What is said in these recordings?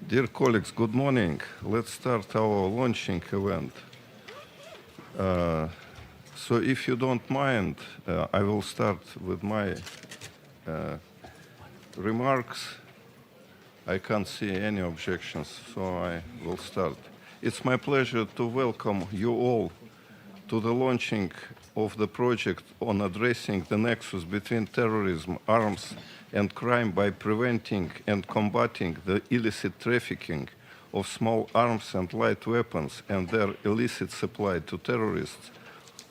Dear colleagues, good morning. Let's start our launching event. So if you don't mind, I will start with my remarks. I can't see any objections, so I will start. It's my pleasure to welcome you all to the launching of the project on addressing the nexus between terrorism, arms, and crime by preventing and combating the illicit trafficking of small arms and light weapons and their illicit supply to terrorists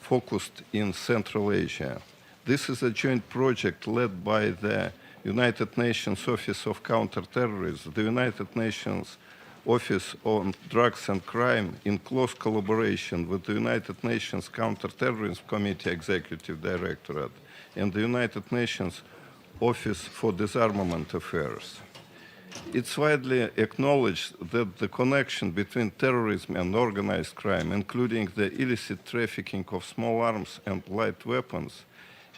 focused in Central Asia. This is a joint project led by the United Nations Office of Counter-Terrorism, the United Nations Office on Drugs and Crime, in close collaboration with the United Nations Counter-Terrorism Committee Executive Directorate and the United Nations Office for Disarmament Affairs. It's widely acknowledged that the connection between terrorism and organized crime, including the illicit trafficking of small arms and light weapons,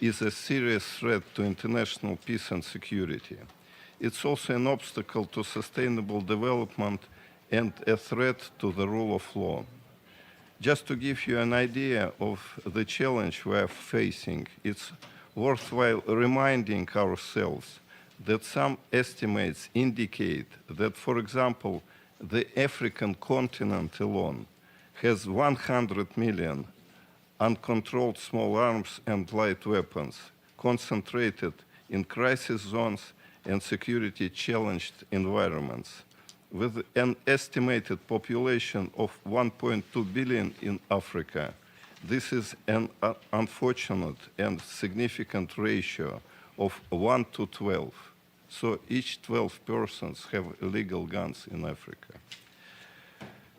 is a serious threat to international peace and security. It's also an obstacle to sustainable development and a threat to the rule of law. Just to give you an idea of the challenge we are facing, it's worthwhile reminding ourselves that some estimates indicate that, for example, the African continent alone has 100 million uncontrolled small arms and light weapons concentrated in crisis zones and security-challenged environments. With an estimated population of 1.2 billion in Africa, this is an unfortunate and significant ratio of 1 to 12. So each 12 persons have illegal guns in Africa.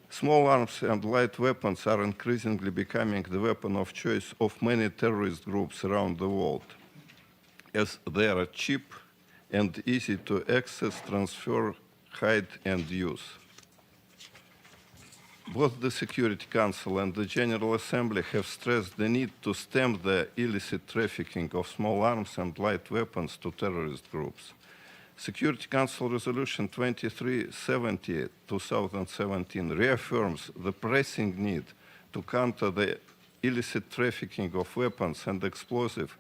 Small arms and light weapons are increasingly becoming the weapon of choice of many terrorist groups around the world, as they are cheap and easy to access, transfer, hide, and use. Both the Security Council and the General Assembly have stressed the need to stem the illicit trafficking of small arms and light weapons to terrorist groups. Security Council Resolution 2370/2017 reaffirms the pressing need to counter the illicit trafficking of weapons and explosives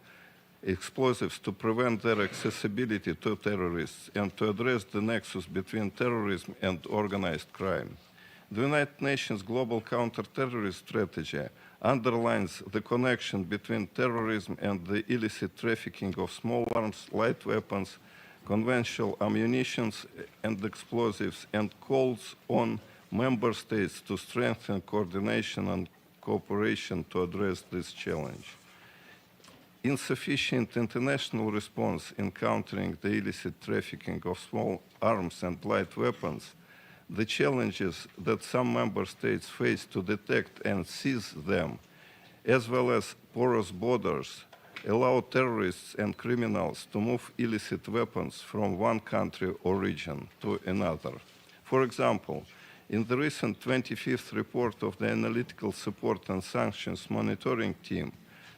to prevent their accessibility to terrorists and to address the nexus between terrorism and organized crime. The United Nations Global Counter-Terrorism Strategy underlines the connection between terrorism and the illicit trafficking of small arms, light weapons, conventional ammunition and explosives, and calls on member states to strengthen coordination and cooperation to address this challenge. Insufficient international response in countering the illicit trafficking of small arms and light weapons, the challenges that some member states face to detect and seize them, as well as porous borders, allow terrorists and criminals to move illicit weapons from one country or region to another. For example, in the recent 25th report of the Analytical Support and Sanctions Monitoring Team,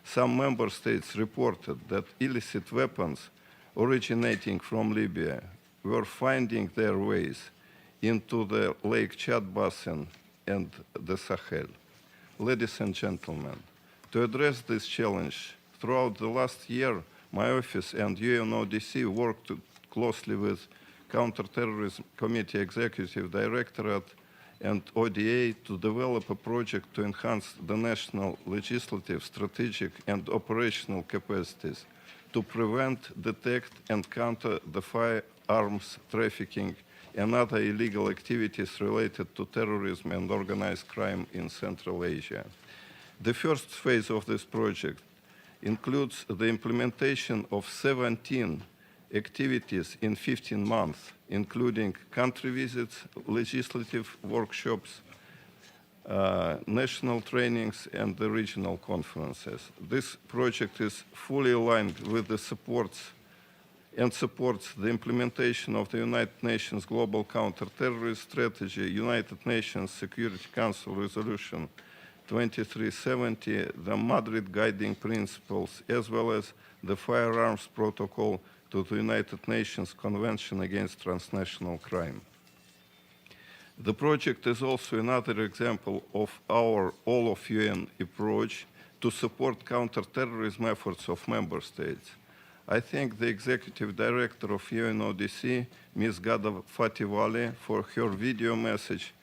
some member states reported that illicit weapons originating from Libya were finding their ways into the Lake Chad Basin and the Sahel. Ladies and gentlemen, to address this challenge, throughout the last year, my office and UNODC worked closely with Counter-Terrorism Committee Executive Directorate and ODA to develop a project to enhance the national legislative, strategic, and operational capacities to prevent, detect, and counter the firearms trafficking and other illegal activities related to terrorism and organized crime in Central Asia. The first phase of this project includes the implementation of 17 activities in 15 months, including country visits, legislative workshops, national trainings, and the regional conferences. This project is fully aligned with the supports the implementation of the United Nations Global Counter-Terrorism Strategy, United Nations Security Council Resolution 2370, the Madrid Guiding Principles, as well as the Firearms Protocol to the United Nations Convention Against Transnational Crime. The project is also another example of our all-of-UN approach to support counter-terrorism efforts of member states. I thank the Executive Director of UNODC, Ms. Gada Fativali, for her video message,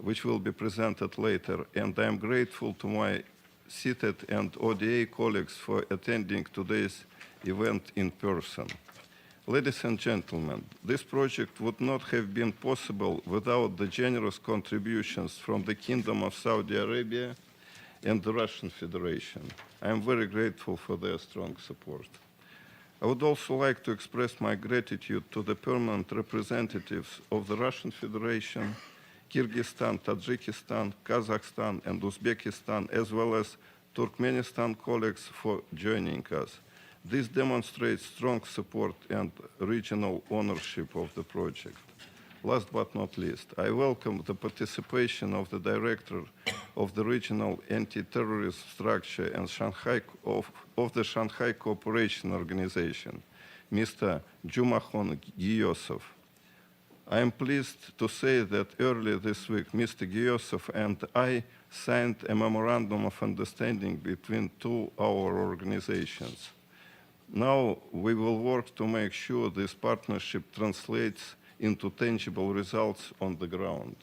which will be presented later, and I am grateful to my seated and ODA colleagues for attending today's event in person. Ladies and gentlemen, this project would not have been possible without the generous contributions from the Kingdom of Saudi Arabia and the Russian Federation. I am very grateful for their strong support. I would also like to express my gratitude to the permanent representatives of the Russian Federation, Kyrgyzstan, Tajikistan, Kazakhstan, and Uzbekistan, as well as Turkmenistan colleagues for joining us. This demonstrates strong support and regional ownership of the project. Last but not least, I welcome the participation of the Director of the Regional Anti-Terrorism Structure and of the Shanghai Cooperation Organization, Mr. Jumahon Giyosov. I am pleased to say that earlier this week, Mr. Giyosov and I signed a memorandum of understanding between our organizations. Now we will work to make sure this partnership translates into tangible results on the ground.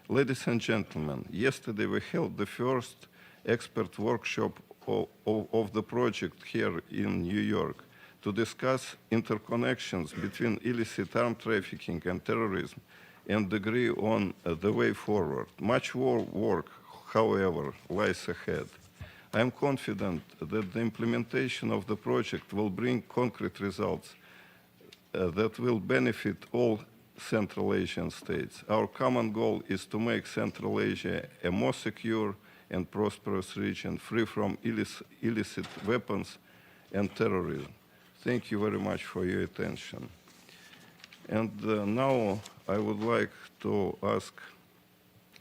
Ladies and gentlemen, yesterday we held the first expert workshop of the project here in New York to discuss interconnections between illicit arms trafficking and terrorism and agree on the way forward. Much work, however, lies ahead. I am confident that the implementation of the project will bring concrete results that will benefit all Central Asian states. Our common goal is to make Central Asia a more secure and prosperous region free from illicit weapons and terrorism. Thank you very much for your attention. And now I would like to ask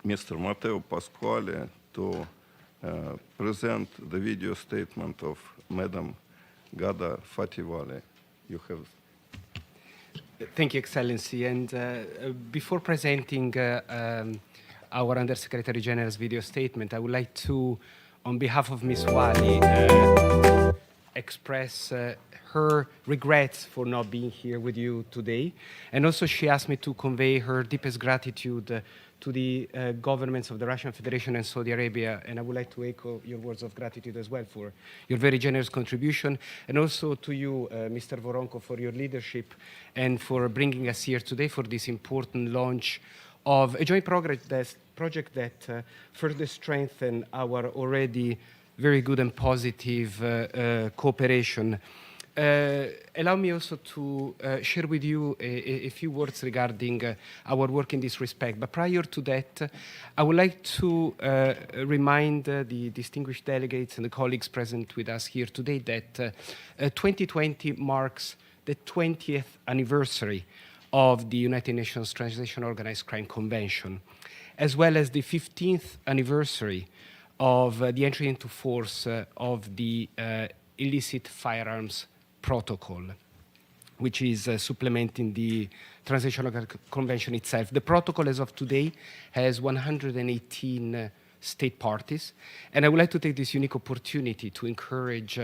Mr. Matteo Pasquale to present the video statement of Madam Gada Fativali. You have. Thank you, Excellency. And before presenting our Undersecretary General's video statement, I would like to, on behalf of Ms. Wali, express her regrets for not being here with you today. And also she asked me to convey her deepest gratitude to the governments of the Russian Federation and Saudi Arabia, and I would like to echo your words of gratitude as well for your very generous contribution, and also to you, Mr. Voronko, for your leadership and for bringing us here today for this important launch of a joint project that further strengthens our already very good and positive cooperation. Allow me also to share with you a few words regarding our work in this respect. But prior to that, I would like to remind the distinguished delegates and the colleagues present with us here today that 2020 marks the 20th anniversary of the United Nations Transnational-Organized Crime Convention, as well as the 15th anniversary of the entry into force of the illicit firearms protocol, which is supplementing the Transnational Convention itself. The protocol as of today has 118 state parties, and I would like to take this unique opportunity to encourage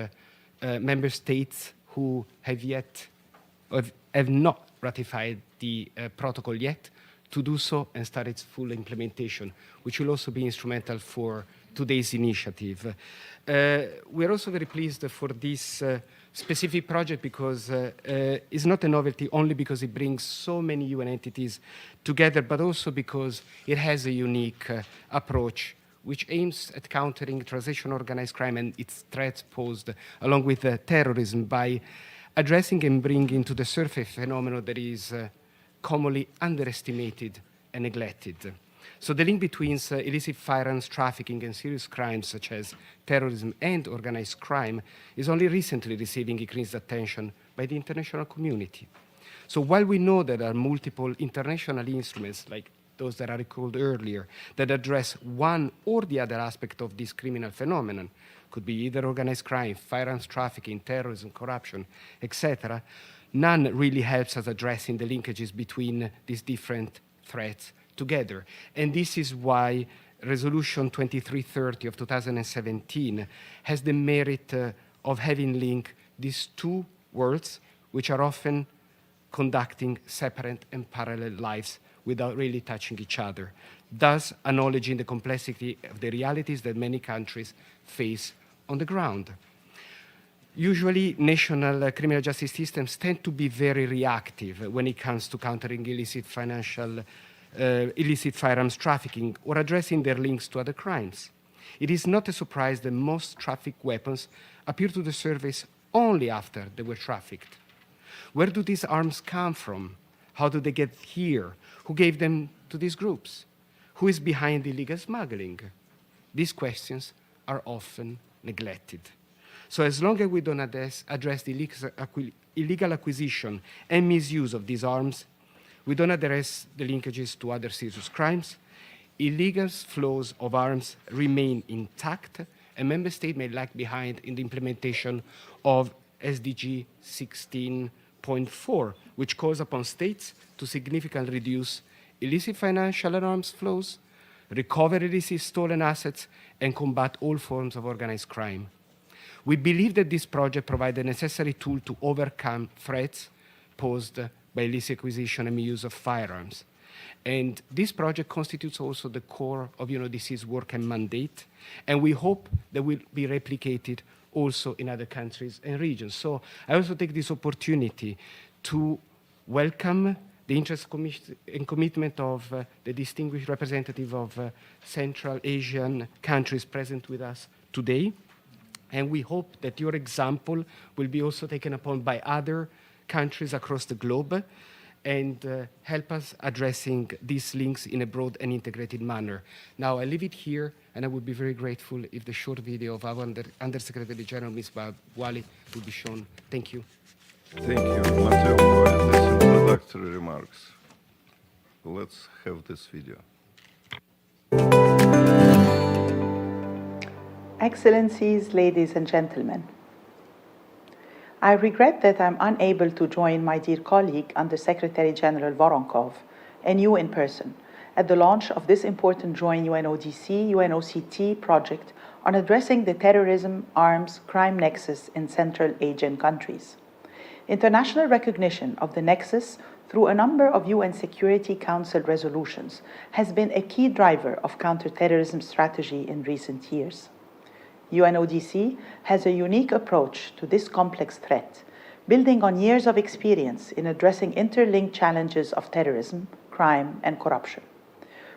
member states who have not ratified the protocol yet to do so and start its full implementation, which will also be instrumental for today's initiative. We are also very pleased for this specific project because it's not a novelty only because it brings so many UN entities together, but also because it has a unique approach which aims at countering transnational organized crime and its threats posed along with terrorism by addressing and bringing to the surface a phenomenon that is commonly underestimated and neglected. So the link between illicit firearms trafficking and serious crimes such as terrorism and organized crime is only recently receiving increased attention by the international community. So while we know that there are multiple international instruments like those that I recalled earlier that address one or the other aspect of this criminal phenomenon, could be either organized crime, firearms trafficking, terrorism, corruption, etc., none really helps us addressing the linkages between these different threats together. And this is why Resolution 2330 of 2017 has the merit of having linked these two worlds, which are often conducting separate and parallel lives without really touching each other, thus acknowledging the complexity of the realities that many countries face on the ground. Usually, national criminal justice systems tend to be very reactive when it comes to countering illicit firearms trafficking or addressing their links to other crimes. It is not a surprise that most trafficked weapons appear to the surface only after they were trafficked. Where do these arms come from? How do they get here? Who gave them to these groups? Who is behind illegal smuggling? These questions are often neglected. So as long as we don't address the illegal acquisition and misuse of these arms, we don't address the linkages to other serious crimes, illegal flows of arms remain intact, and member states may lag behind in the implementation of SDG 16.4, which calls upon states to significantly reduce illicit financial and arms flows, recover illicit stolen assets, and combat all forms of organized crime. We believe that this project provides the necessary tool to overcome threats posed by illicit acquisition and misuse of firearms. And this project constitutes also the core of UNODC's work and mandate, and we hope that will be replicated also in other countries and regions. So I also take this opportunity to welcome the interest and commitment of the distinguished representative of Central Asian countries present with us today. And we hope that your example will be also taken upon by other countries across the globe and help us addressing these links in a broad and integrated manner. Now, I leave it here, and I would be very grateful if the short video of our Undersecretary General, Ms. Wali, would be shown. Thank you. Thank you, Matteo, for these introductory remarks. Let's have this video. Excellencies, ladies and gentlemen, I regret that I'm unable to join my dear colleague, Under-Secretary General Voronkov, and you in person, at the launch of this important joint UNODC-UNOCT project on addressing the terrorism-arms-crime nexus in Central Asian countries. International recognition of the nexus through a number of UN Security Council resolutions has been a key driver of counter-terrorism strategy in recent years. UNODC has a unique approach to this complex threat, building on years of experience in addressing interlinked challenges of terrorism, crime, and corruption.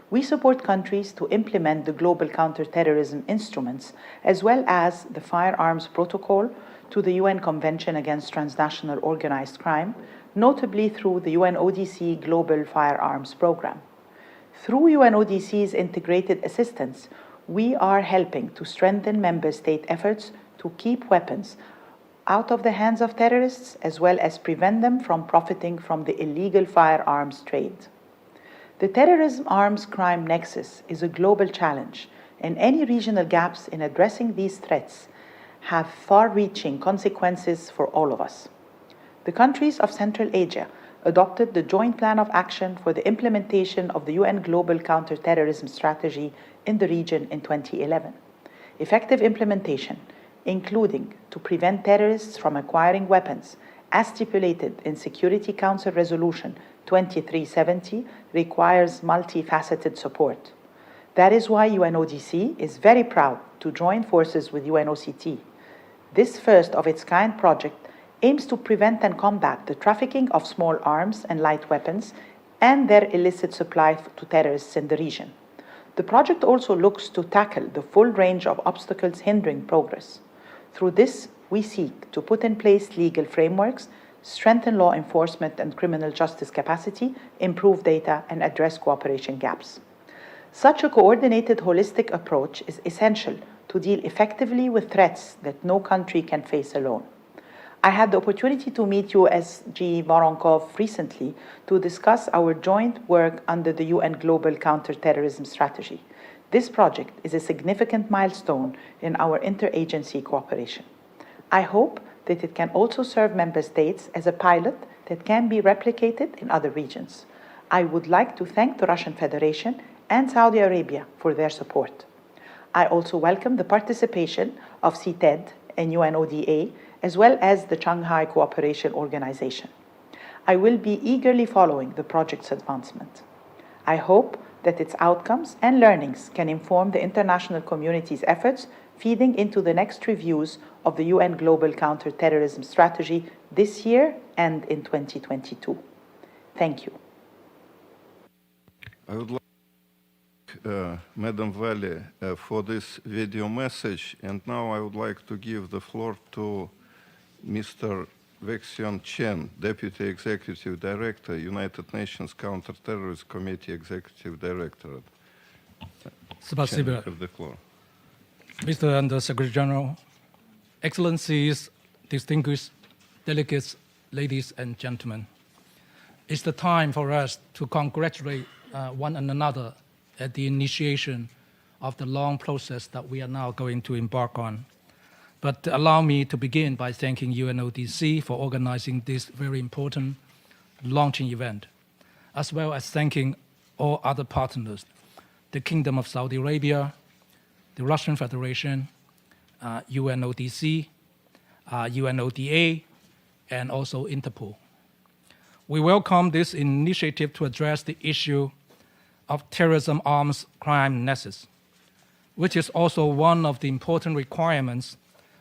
We support countries to implement the global counter-terrorism instruments as well as the Firearms Protocol to the UN Convention Against Transnational Organized Crime, notably through the UNODC Global Firearms Program. Through UNODC's integrated assistance, we are helping to strengthen member state efforts to keep weapons out of the hands of terrorists as well as prevent them from profiting from the illegal firearms trade. The terrorism-arms-crime nexus is a global challenge, and any regional gaps in addressing these threats have far-reaching consequences for all of us. The countries of Central Asia adopted the Joint Plan of Action for the implementation of the UN Global Counter-Terrorism Strategy in the region in 2011. Effective implementation, including to prevent terrorists from acquiring weapons, as stipulated in Security Council Resolution 2370, requires multifaceted support. That is why UNODC is very proud to join forces with UNOCT. This first-of-its-kind project aims to prevent and combat the trafficking of small arms and light weapons and their illicit supply to terrorists in the region. The project also looks to tackle the full range of obstacles hindering progress. Through this, we seek to put in place legal frameworks, strengthen law enforcement and criminal justice capacity, improve data, and address cooperation gaps. Such a coordinated, holistic approach is essential to deal effectively with threats that no country can face alone. I had the opportunity to meet USG Voronkov recently to discuss our joint work under the UN Global Counter-Terrorism Strategy. This project is a significant milestone in our interagency cooperation. I hope that it can also serve member states as a pilot that can be replicated in other regions. I would like to thank the Russian Federation and Saudi Arabia for their support. I also welcome the participation of CTED and UNODC, as well as the Shanghai Cooperation Organization. I will be eagerly following the project's advancement. I hope that its outcomes and learnings can inform the international community's efforts feeding into the next reviews of the UN Global Counter-Terrorism Strategy this year and in 2022. Thank you. I would like to thank Madam Valley for this video message, and now I would like to give the floor to Mr. Vexion Chen, Deputy Executive Director, United Nations Counter-Terrorism Committee Executive Directorate. Спасибо. Chen, you have the floor. Mr. Under-Secretary General, Excellencies, distinguished delegates, ladies and gentlemen. It's the time for us to congratulate one another at the initiation of the long process that we are now going to embark on. But allow me to begin by thanking UNODC for organizing this very important launching event, as well as thanking all other partners, the Kingdom of Saudi Arabia, the Russian Federation, UNODC, UNODA, and also Interpol. We welcome this initiative to address the issue of terrorism-arms-crime nexus, which is also one of the important requirements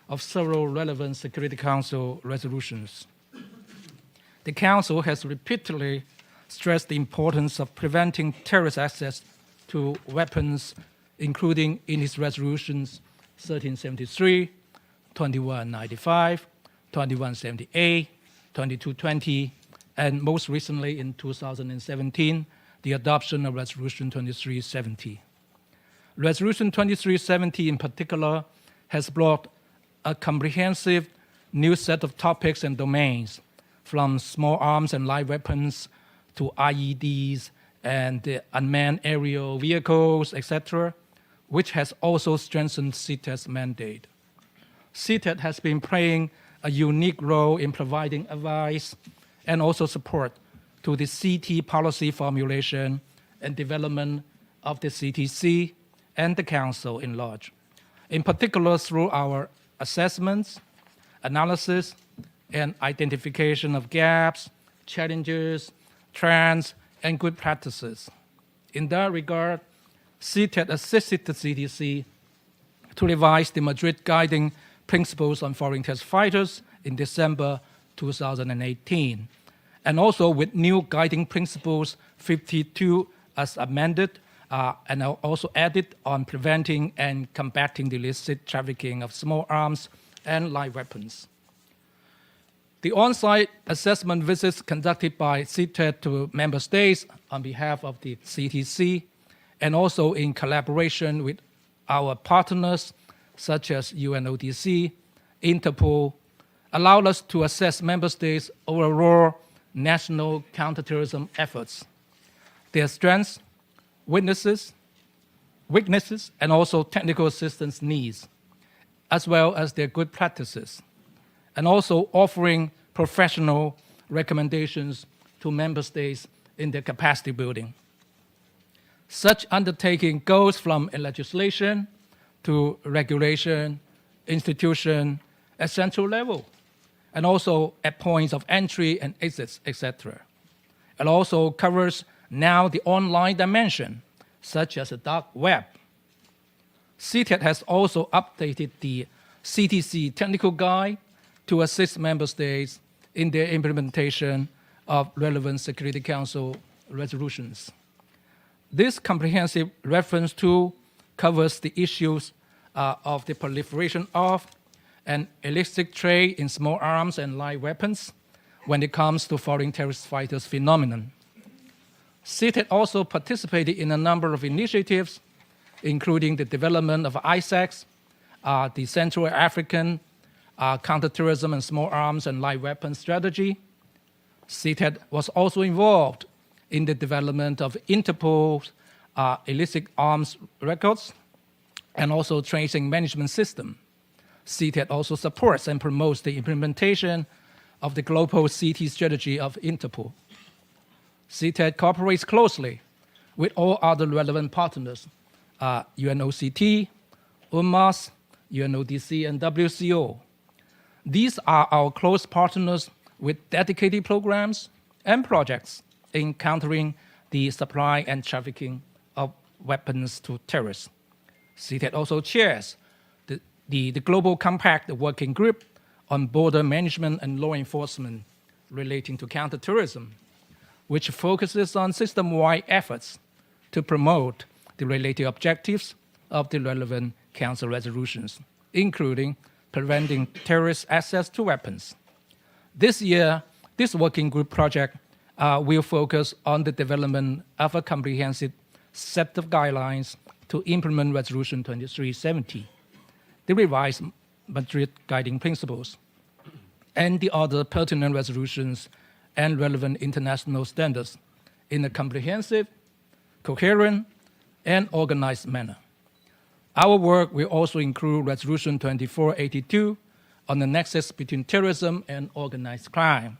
of several relevant Security Council resolutions. The Council has repeatedly stressed the importance of preventing terrorist access to weapons, including in its resolutions 1373, 2195, 2178, 2220, and most recently in 2017, the adoption of Resolution 2370. Resolution 2370 in particular has brought a comprehensive new set of topics and domains, from small arms and light weapons to IEDs and unmanned aerial vehicles, etc., which has also strengthened CTED's mandate. CTED has been playing a unique role in providing advice and also support to the CT policy formulation and development of the CTC and the Council in large, in particular through our assessments, analysis, and identification of gaps, challenges, trends, and good practices. In that regard, CTED assisted the CTC to revise the Madrid Guiding Principles on Foreign Test Fighters in December 2018, and also with new Guiding Principles 52 as amended, and also added on preventing and combating the illicit trafficking of small arms and light weapons. The on-site assessment visits conducted by CTED to member states on behalf of the CTC, and also in collaboration with our partners such as UNODC, Interpol, allowed us to assess member states' overall national counterterrorism efforts, their strengths, weaknesses, and also technical assistance needs, as well as their good practices, and also offering professional recommendations to member states in their capacity building. Such undertaking goes from legislation to regulation, institution, at central level, and also at points of entry and exits, etc. It also covers now the online dimension, such as the dark web. CTED has also updated the CTC technical guide to assist member states in their implementation of relevant Security Council resolutions. This comprehensive reference tool covers the issues of the proliferation of and illicit trade in small arms and light weapons when it comes to foreign terrorist fighters phenomenon. CTED also participated in a number of initiatives, including the development of ISACs, the Central African Counter-Terrorism and Small Arms and Light Weapons Strategy. CTED was also involved in the development of Interpol's illicit arms records and also tracing management system. CTED also supports and promotes the implementation of the global CT strategy of Interpol. CTED cooperates closely with all other relevant partners, UNOCT, UNMAS, UNODC, and WCO. These are our close partners with dedicated programs and projects in countering the supply and trafficking of weapons to terrorists. CTED also chairs the Global Compact Working Group on Border Management and Law Enforcement relating to counterterrorism, which focuses on system-wide efforts to promote the related objectives of the relevant Council resolutions, including preventing terrorist access to weapons. This year, this working group project will focus on the development of a comprehensive set of guidelines to implement Resolution 2370, the revised Madrid Guiding Principles, and the other pertinent resolutions and relevant international standards in a comprehensive, coherent, and organized manner. Our work will also include Resolution 2482 on the nexus between terrorism and organized crime.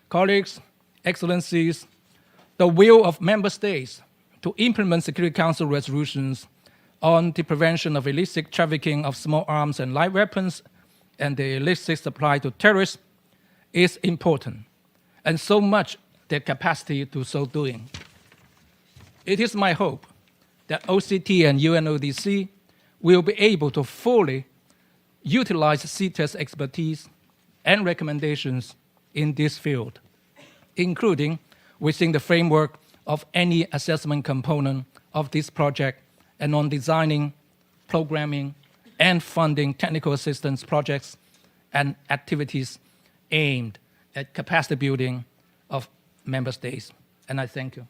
Colleagues, Excellencies, the will of member states to implement Security Council resolutions on the prevention of illicit trafficking of small arms and light weapons and the illicit supply to terrorists is important, and so much their capacity to so doing. It is my hope that OCT and UNODC will be able to fully utilize CTED's expertise and recommendations in this field, including within the framework of any assessment component of this project and on designing, programming, and funding technical assistance projects and activities aimed at capacity building of member states. And I thank you.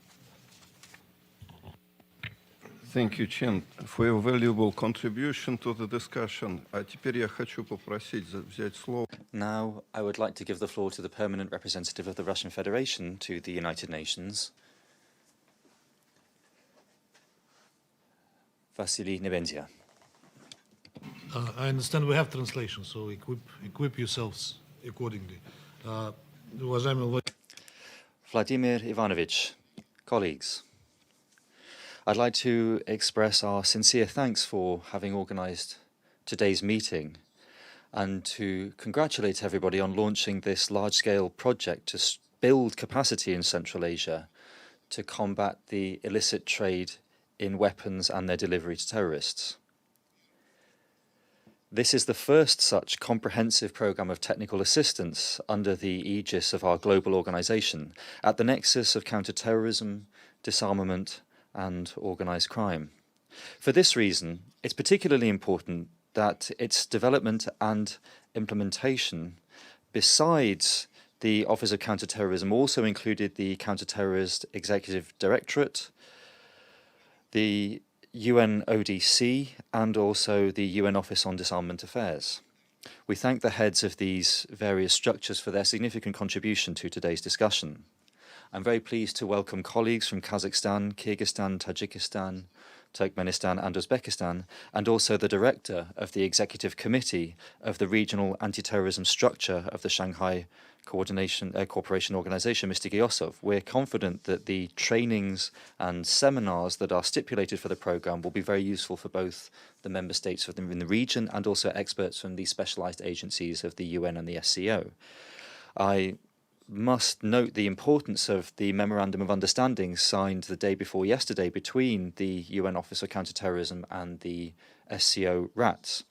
Thank you, Chen, for your valuable contribution to the discussion. А теперь я хочу попросить взять слово. Now, I would like to give the floor to the permanent representative of the Russian Federation to the United Nations, Vasily Nebenzia. I understand we have translation, so equip yourselves accordingly. Vladimir Ivanovich, colleagues, I'd like to express our sincere thanks for having organized today's meeting and to congratulate everybody on launching this large-scale project to build capacity in Central Asia to combat the illicit trade in weapons and their delivery to terrorists. This is the first such comprehensive program of technical assistance under the aegis of our global organization at the nexus of counter-terrorism, disarmament, and organized crime. For this reason, it's particularly important that its development and implementation, besides the Office of Counter-Terrorism, also included the Counter-Terrorist Executive Directorate, the UNODC, and also the UN Office on Disarmament Affairs. We thank the heads of these various structures for their significant contribution to today's discussion. I'm very pleased to welcome colleagues from Kazakhstan, Kyrgyzstan, Tajikistan, Turkmenistan, and Uzbekistan, and also the director of the Executive Committee of the Regional Anti-Terrorism Structure of the Shanghai Cooperation Organization, Mr. Giyosov. We're confident that the trainings and seminars that are stipulated for the program will be very useful for both the member states in the region and also experts from the specialized agencies of the UN and the SCO. I must note the importance of the Memorandum of Understanding signed the day before yesterday between the UN Office of Counter-Terrorism and the SCO RATS.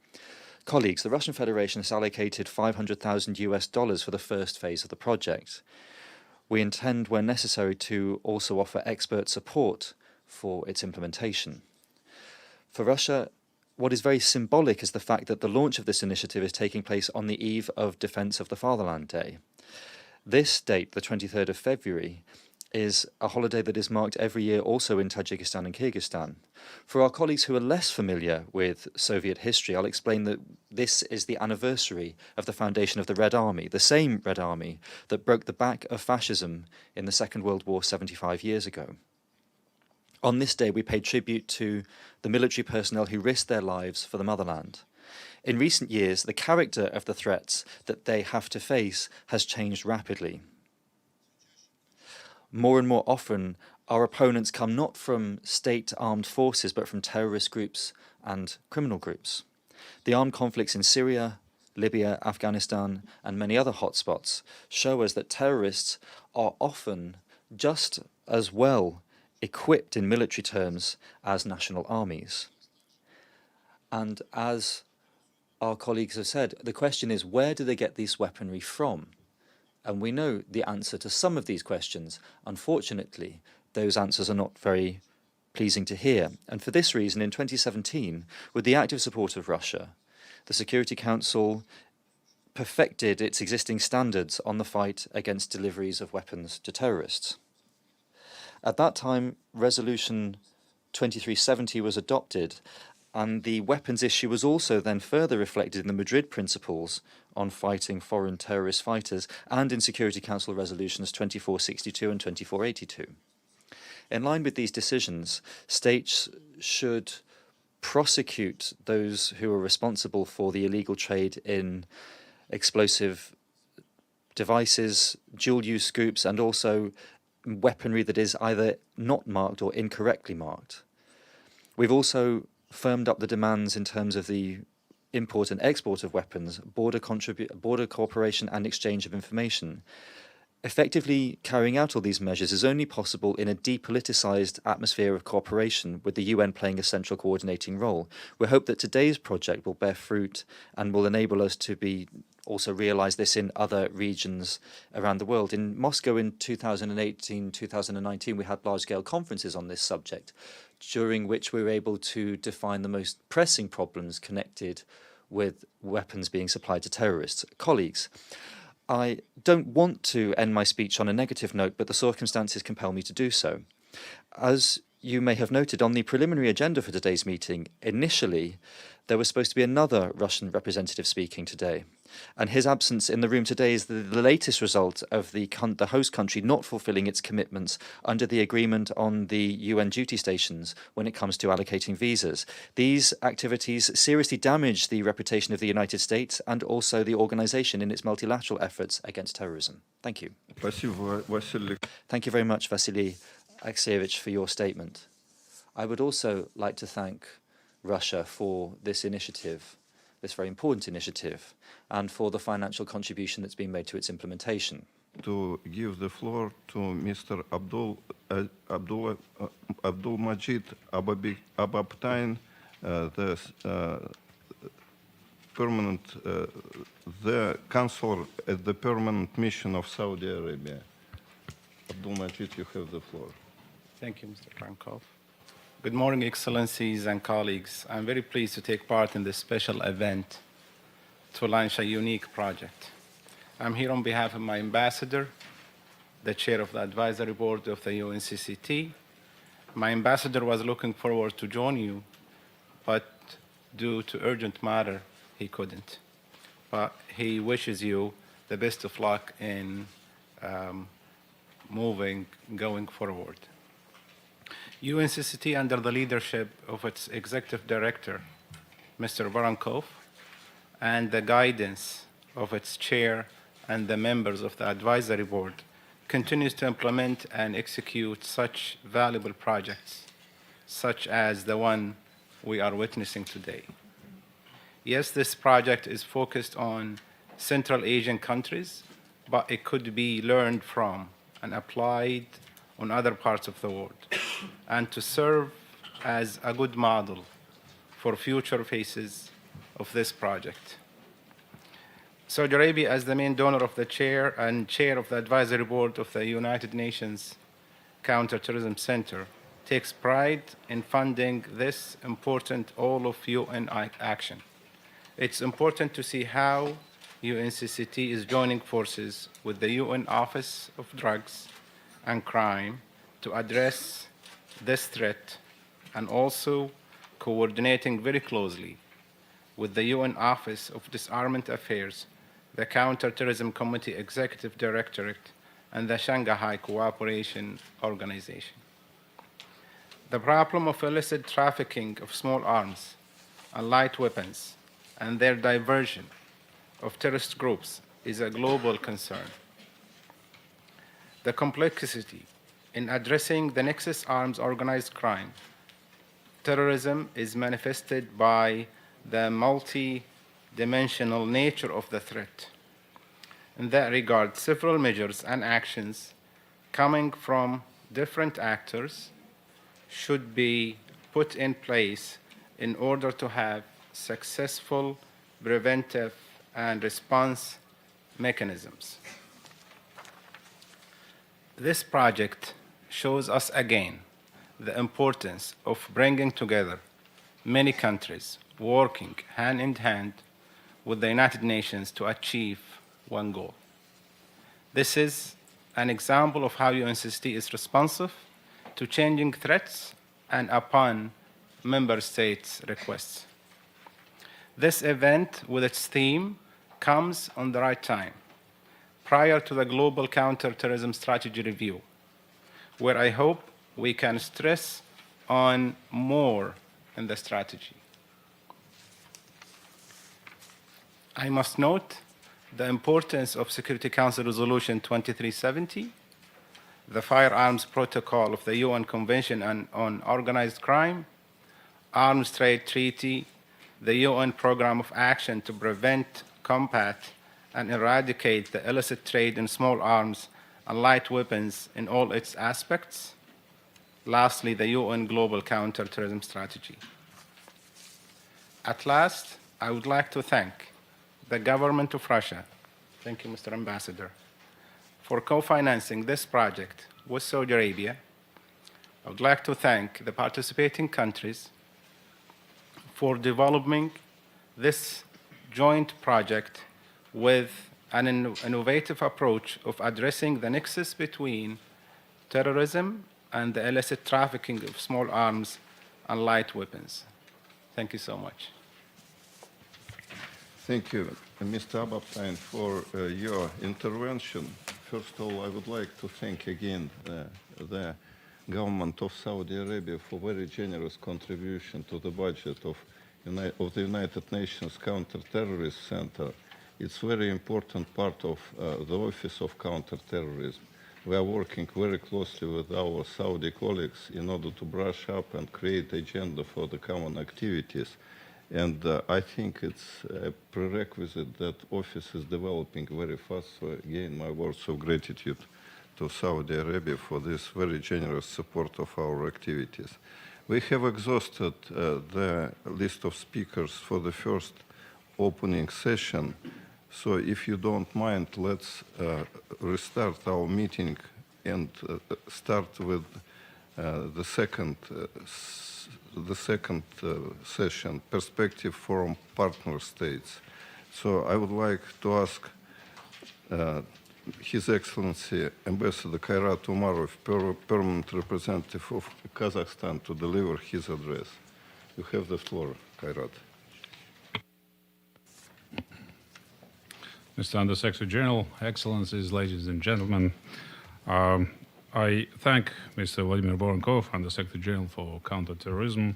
Colleagues, the Russian Federation has allocated $500,000 for the first phase of the project. We intend, where necessary, to also offer expert support for its implementation. For Russia, what is very symbolic is the fact that the launch of this initiative is taking place on the eve of Defense of the Fatherland Day. This date, the 23rd of February, is a holiday that is marked every year also in Tajikistan and Kyrgyzstan. For our colleagues who are less familiar with Soviet history, I'll explain that this is the anniversary of the foundation of the Red Army, the same Red Army that broke the back of fascism in the Second World War 75 years ago. On this day, we pay tribute to the military personnel who risked their lives for the motherland. In recent years, the character of the threats that they have to face has changed rapidly. more and more often, our opponents come not from state armed forces, but from terrorist groups and criminal groups. The armed conflicts in Syria, Libya, Afghanistan, and many other hotspots show us that terrorists are often just as well equipped in military terms as national armies. And as our colleagues have said, the question is, where do they get this weaponry from? And we know the answer to some of these questions. Unfortunately, those answers are not very pleasing to hear. And for this reason, in 2017, with the active support of Russia, the Security Council perfected its existing standards on the fight against deliveries of weapons to terrorists. At that time, Resolution 2370 was adopted, and the weapons issue was also then further reflected in the Madrid Principles on fighting foreign terrorist fighters and in Security Council Resolutions 2462 and 2482. In line with these decisions, states should prosecute those who are responsible for the illegal trade in explosive devices, dual-use scoops, and also weaponry that is either not marked or incorrectly marked. We've also firmed up the demands in terms of the import and export of weapons, border cooperation and exchange of information. Effectively carrying out all these measures is only possible in a depoliticized atmosphere of cooperation, with the UN playing a central coordinating role. We hope that today's project will bear fruit and will enable us to also realize this in other regions around the world. In Moscow in 2018-2019, we had large-scale conferences on this subject, during which we were able to define the most pressing problems connected with weapons being supplied to terrorists. Colleagues, I don't want to end my speech on a negative note, but the circumstances compel me to do so. As you may have noted, on the preliminary agenda for today's meeting, initially there was supposed to be another Russian representative speaking today. And his absence in the room today is the latest result of the host country not fulfilling its commitments under the agreement on the UN duty stations when it comes to allocating visas. These activities seriously damage the reputation of the United States and also the organization in its multilateral efforts against terrorism. Thank you. Thank you very much, Vasily Alexievich, for your statement. I would also like to thank Russia for this initiative, this very important initiative, and for the financial contribution that's been made to its implementation. To give the floor to Mr. Abdul Majid Ababtain, the consul at the permanent mission of Saudi Arabia. Abdul Majid, you have the floor. Thank you, Mr. Frankov. Good morning, Excellencies and colleagues. I'm very pleased to take part in this special event to launch a unique project. I'm here on behalf of my ambassador, the chair of the advisory board of the UNCCT. My ambassador was looking forward to join you, but due to urgent matter, he couldn't. But he wishes you the best of luck in going forward. UNCCT, under the leadership of its executive director, Mr. Voronkov, and the guidance of its chair and the members of the advisory board, continues to implement and execute such valuable projects, such as the one we are witnessing today. Yes, this project is focused on Central Asian countries, but it could be learned from and applied on other parts of the world, and to serve as a good model for future phases of this project. Saudi Arabia, as the main donor of the chair and chair of the advisory board of the United Nations Counter-Terrorism Center, takes pride in funding this important all-of-UN action. It's important to see how UNCCT is joining forces with the UN Office of Drugs and Crime to address this threat, and also coordinating very closely with the UN Office of Disarmament Affairs, the Counter-Terrorism Committee Executive Directorate, and the Shanghai Cooperation Organization. The problem of illicit trafficking of small arms and light weapons and their diversion of terrorist groups is a global concern. The complexity in addressing the nexus arms organized crime. Terrorism is manifested by the multi-dimensional nature of the threat. In that regard, several measures and actions coming from different actors should be put in place in order to have successful preventive and response mechanisms. This project shows us again the importance of bringing together many countries working hand in hand with the United Nations to achieve one goal. This is an example of how UNCST is responsive to changing threats and upon member states' requests. This event with its theme comes on the right time, prior to the global counter-terrorism strategy review, where I hope we can stress on more in the strategy. I must note the importance of Security Council Resolution 2370, the Firearms Protocol of the UN Convention on Organized Crime, Arms Trade Treaty, the UN Program of Action to Prevent, Combat, and Eradicate the Illicit Trade in Small Arms and Light Weapons in all its aspects. Lastly, the UN Global Counter-Terrorism Strategy. At last, I would like to thank the government of Russia, thank you, Mr. Ambassador, for co-financing this project with Saudi Arabia. I would like to thank the participating countries for developing this joint project with an innovative approach of addressing the nexus between terrorism and the illicit trafficking of small arms and light weapons. Thank you so much. Thank you, Mr. Abaptain, for your intervention. First of all, I would like to thank again the government of Saudi Arabia for very generous contribution to the budget of the United Nations Counter-Terrorism Center. It's a very important part of the Office of Counter-Terrorism. We are working very closely with our Saudi colleagues in order to brush up and create agenda for the common activities. And I think it's a prerequisite that office is developing very fast. So again, my words of gratitude to Saudi Arabia for this very generous support of our activities. We have exhausted the list of speakers for the first opening session. So if you don't mind, let's restart our meeting and start with the second session, Perspective from Partner States. So I would like to ask His Excellency Ambassador Kairat Umarov, Permanent Representative of Kazakhstan, to deliver his address. You have the floor, Kairat. Mr. Under-Secretary General, Excellencies, ladies and gentlemen, I thank Mr. Vladimir Voronkov, Under-Secretary General for Counter-Terrorism,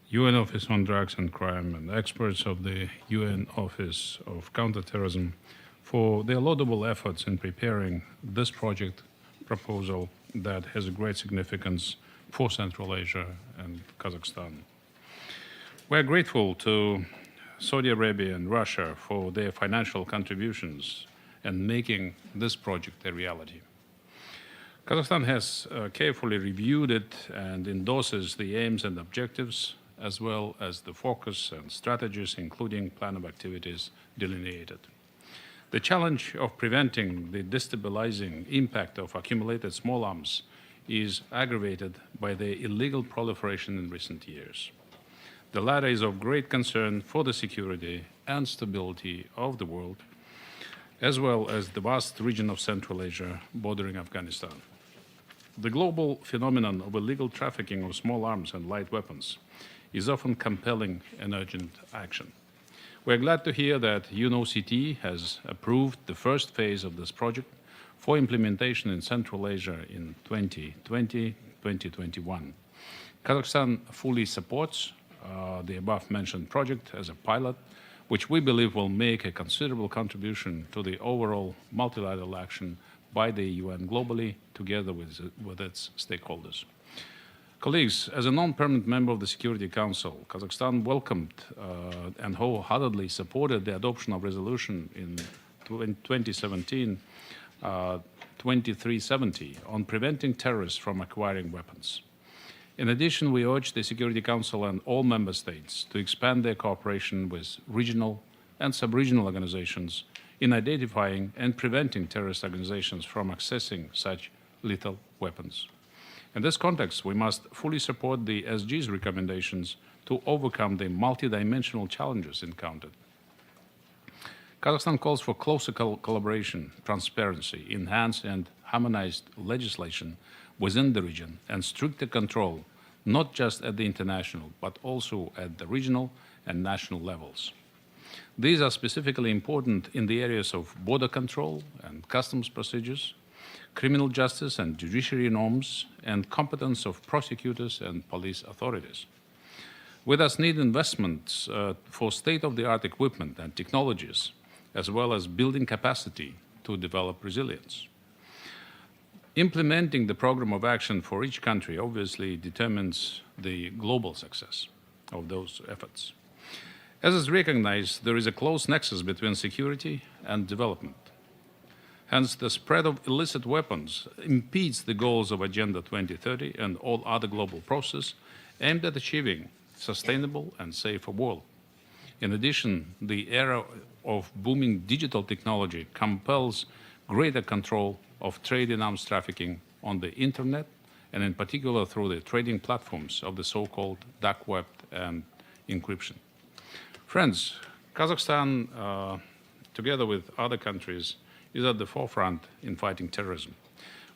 UN Office on Drugs and Crime, and experts of the UN Office of Counter-Terrorism for their laudable efforts in preparing this project proposal that has a great significance for Central Asia and Kazakhstan. We are grateful to Saudi Arabia and Russia for their financial contributions and making this project a reality. Kazakhstan has carefully reviewed it and endorses the aims and objectives, as well as the focus and strategies, including plan of activities delineated. The challenge of preventing the destabilizing impact of accumulated small arms is aggravated by their illegal proliferation in recent years. The latter is of great concern for the security and stability of the world, as well as the vast region of Central Asia bordering Afghanistan. The global phenomenon of illegal trafficking of small arms and light weapons is often compelling an urgent action. We're glad to hear that UNODC has approved the first phase of this project for implementation in Central Asia in 2020-2021. Kazakhstan fully supports the above-mentioned project as a pilot, which we believe will make a considerable contribution to the overall multilateral action by the UN globally, together with its stakeholders. Colleagues, as a non-permanent member of the Security Council, Kazakhstan welcomed and wholeheartedly supported the adoption of resolution in 2017 2370 on preventing terrorists from acquiring weapons. In addition, we urge the Security Council and all member states to expand their cooperation with regional and sub-regional organizations in identifying and preventing terrorist organizations from accessing such lethal weapons. In this context, we must fully support the SG's recommendations to overcome the multidimensional challenges encountered. Kazakhstan calls for closer collaboration, transparency, enhanced and harmonized legislation within the region, and stricter control, not just at the international, but also at the regional and national levels. These are specifically important in the areas of border control and customs procedures, criminal justice and judiciary norms, and competence of prosecutors and police authorities. We thus need investments for state-of-the-art equipment and technologies, as well as building capacity to develop resilience. Implementing the program of action for each country obviously determines the global success of those efforts. As is recognized, there is a close nexus between security and development. Hence, the spread of illicit weapons impedes the goals of Agenda 2030 and all other global processes aimed at achieving a sustainable and safer world. In addition, the era of booming digital technology compels greater control of trade in arms trafficking on the internet, and in particular through the trading platforms of the so-called dark web and encryption. Friends, Kazakhstan, together with other countries, is at the forefront in fighting terrorism.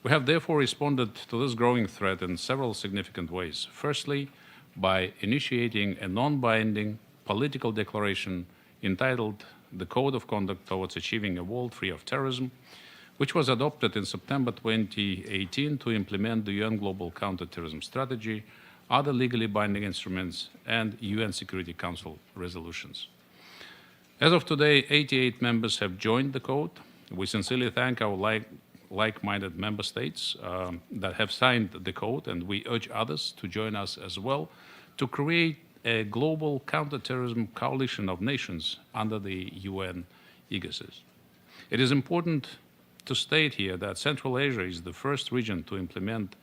We have therefore responded to this growing threat in several significant ways. Firstly, by initiating a non-binding political declaration entitled The Code of Conduct Towards Achieving a World Free of Terrorism, which was adopted in September 2018 to implement the UN Global Counter-Terrorism Strategy, other legally binding instruments, and UN Security Council resolutions. As of today, 88 members have joined the code. We sincerely thank our like-minded member states that have signed the code, and we urge others to join us as well to create a global counterterrorism coalition of nations under the UN aegis. It is important to state here that Central Asia is the first region to implement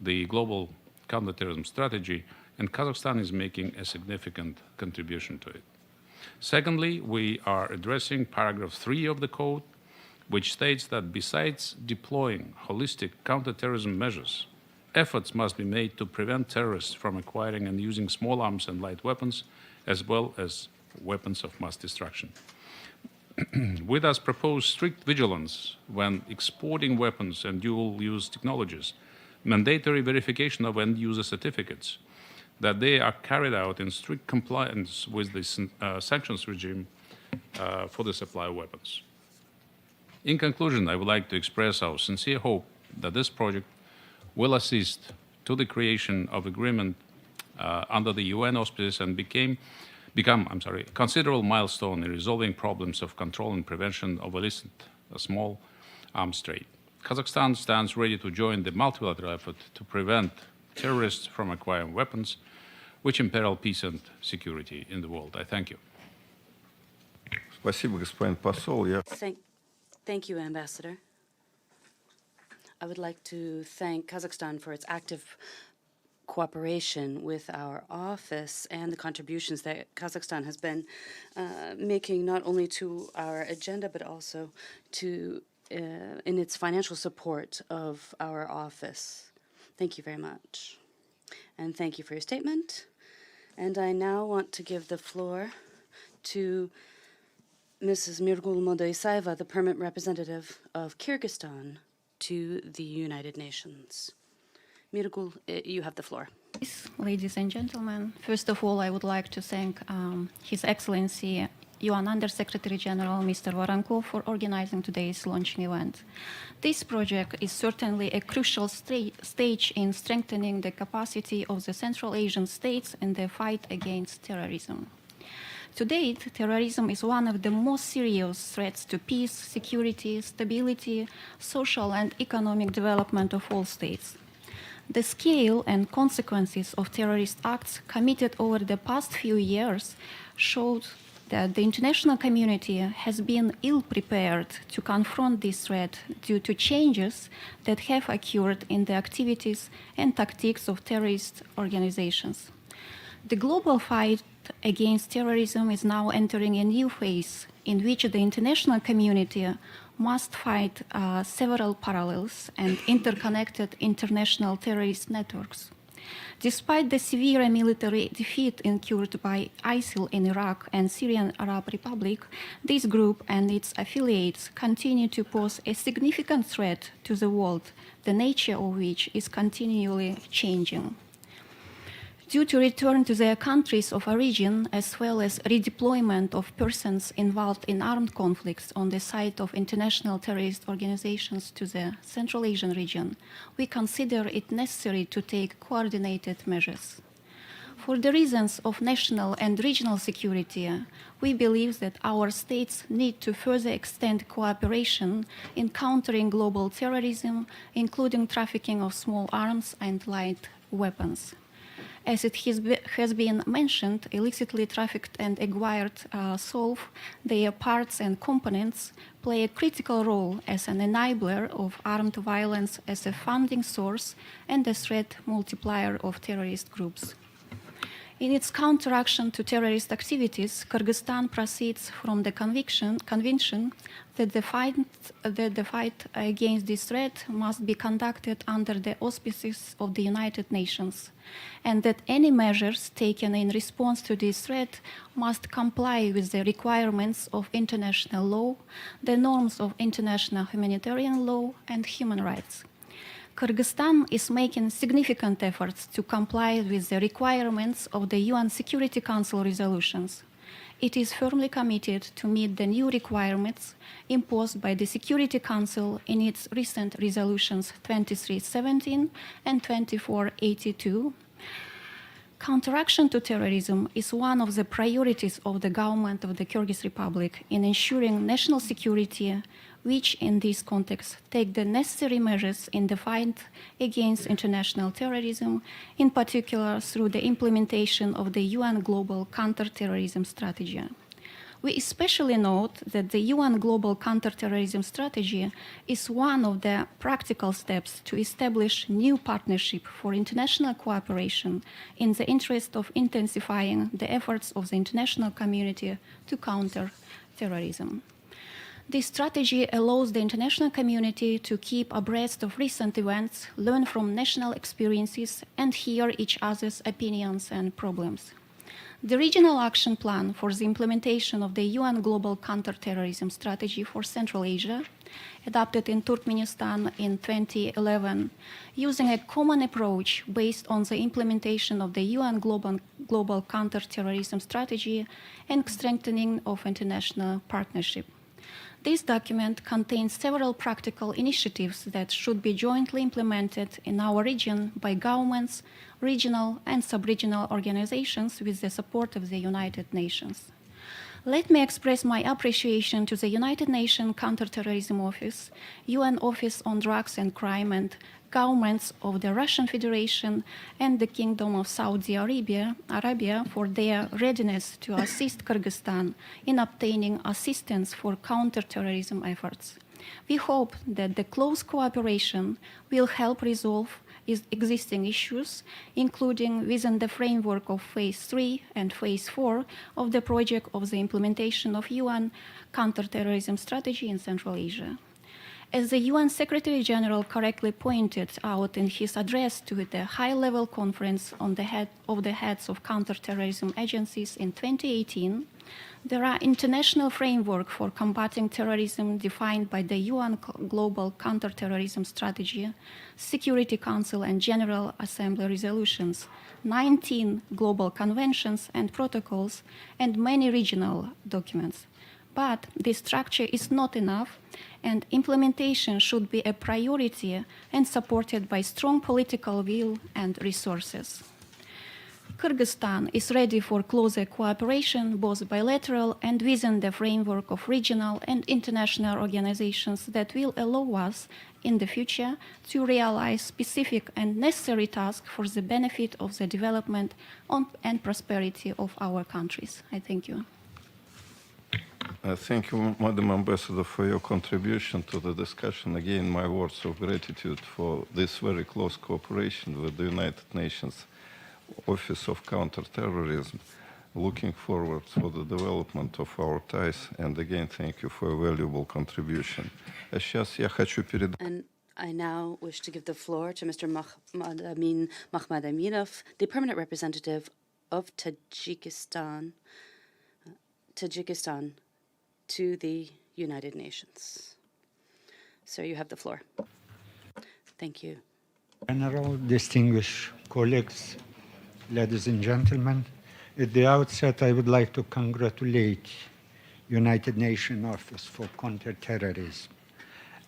the global counterterrorism strategy, and Kazakhstan is making a significant contribution to it. Secondly, we are addressing paragraph 3 of the code, which states that besides deploying holistic counterterrorism measures, efforts must be made to prevent terrorists from acquiring and using small arms and light weapons, as well as weapons of mass destruction. We thus propose strict vigilance when exporting weapons and dual-use technologies, mandatory verification of end-user certificates, that they are carried out in strict compliance with the sanctions regime for the supply of weapons. In conclusion, I would like to express our sincere hope that this project will assist to the creation of agreement under the UN auspices and become a considerable milestone in resolving problems of control and prevention of illicit small arms trade. Kazakhstan stands ready to join the multilateral effort to prevent terrorists from acquiring weapons, which imperil peace and security in the world. I thank you. Спасибо, господин посол. Thank you, Ambassador. I would like to thank Kazakhstan for its active cooperation with our office and the contributions that Kazakhstan has been making not only to our agenda, but also to in its financial support of our office. Thank you very much. And thank you for your statement. And I now want to give the floor to Mrs. Mirgul Modoisayeva, the permanent representative of Kyrgyzstan to the United Nations. Mirgul, you have the floor. Ladies and gentlemen, first of all, I would like to thank His Excellency UN Under-Secretary General Mr. Voronkov for organizing today's launching event. This project is certainly a crucial stage in strengthening the capacity of the Central Asian states in the fight against terrorism. To date, terrorism is one of the most serious threats to peace, security, stability, social and economic development of all states. The scale and consequences of terrorist acts committed over the past few years showed that the international community has been ill-prepared to confront this threat due to changes that have occurred in the activities and tactics of terrorist organizations. The global fight against terrorism is now entering a new phase in which the international community must fight several parallels and interconnected international terrorist networks. Despite the severe military defeat incurred by ISIL in Iraq and Syrian Arab Republic, this group and its affiliates continue to pose a significant threat to the world, the nature of which is continually changing. Due to return to their countries of origin, as well as redeployment of persons involved in armed conflicts on the side of international terrorist organizations to the Central Asian region, we consider it necessary to take coordinated measures. For the reasons of national and regional security, we believe that our states need to further extend cooperation in countering global terrorism, including trafficking of small arms and light weapons. As it has been mentioned, illicitly trafficked and acquired SALW, their parts and components play a critical role as an enabler of armed violence as a funding source and a threat multiplier of terrorist groups. In its counteraction to terrorist activities, Kyrgyzstan proceeds from the conviction that the fight against this threat must be conducted under the auspices of the United Nations, and that any measures taken in response to this threat must comply with the requirements of international law, the norms of international humanitarian law, and human rights. Kyrgyzstan is making significant efforts to comply with the requirements of the UN Security Council resolutions. It is firmly committed to meet the new requirements imposed by the Security Council in its recent resolutions 2317 and 2482. Counteraction to terrorism is one of the priorities of the government of the Kyrgyz Republic in ensuring national security, which in this context take the necessary measures in the fight against international terrorism, in particular through the implementation of the UN Global Counter-Terrorism Strategy. We especially note that the UN Global Counter-Terrorism Strategy is one of the practical steps to establish new partnership for international cooperation in the interest of intensifying the efforts of the international community to counter terrorism. This strategy allows the international community to keep abreast of recent events, learn from national experiences, and hear each other's opinions and problems. The Regional Action Plan for the implementation of the UN Global Counter-Terrorism Strategy for Central Asia, adopted in Turkmenistan in 2011, using a common approach based on the implementation of the UN Global Counter-Terrorism Strategy and strengthening of international partnership. This document contains several practical initiatives that should be jointly implemented in our region by governments, regional and sub-regional organizations with the support of the United Nations. Let me express my appreciation to the United Nations Counter-Terrorism Office, UN Office on Drugs and Crime, and governments of the Russian Federation and the Kingdom of Saudi Arabia for their readiness to assist Kyrgyzstan in obtaining assistance for counter-terrorism efforts. We hope that the close cooperation will help resolve existing issues, including within the framework of Phase 3 and Phase 4 of the project of the implementation of UN counterterrorism strategy in Central Asia. As the UN Secretary General correctly pointed out in his address to the high-level conference on the heads of counterterrorism agencies in 2018, there are international framework for combating terrorism defined by the UN Global Counterterrorism Strategy, Security Council and General Assembly resolutions, 19 global conventions and protocols, and many regional documents. But this structure is not enough, and implementation should be a priority and supported by strong political will and resources. Kyrgyzstan is ready for closer cooperation, both bilateral and within the framework of regional and international organizations that will allow us in the future to realize specific and necessary tasks for the benefit of the development and prosperity of our countries. I thank you. Thank you, Madam Ambassador, for your contribution to the discussion. Again, my words of gratitude for this very close cooperation with the United Nations Office of Counter-Terrorism. Looking forward for the development of our ties. And again, thank you for a valuable contribution. Сейчас я хочу передать... And I now wish to give the floor to Mr. Mahmadaminov, the permanent representative of Tajikistan, to the United Nations. Sir, you have the floor. Thank you. General, distinguished colleagues, ladies and gentlemen, at the outset, I would like to congratulate United Nations Office for Counter-Terrorism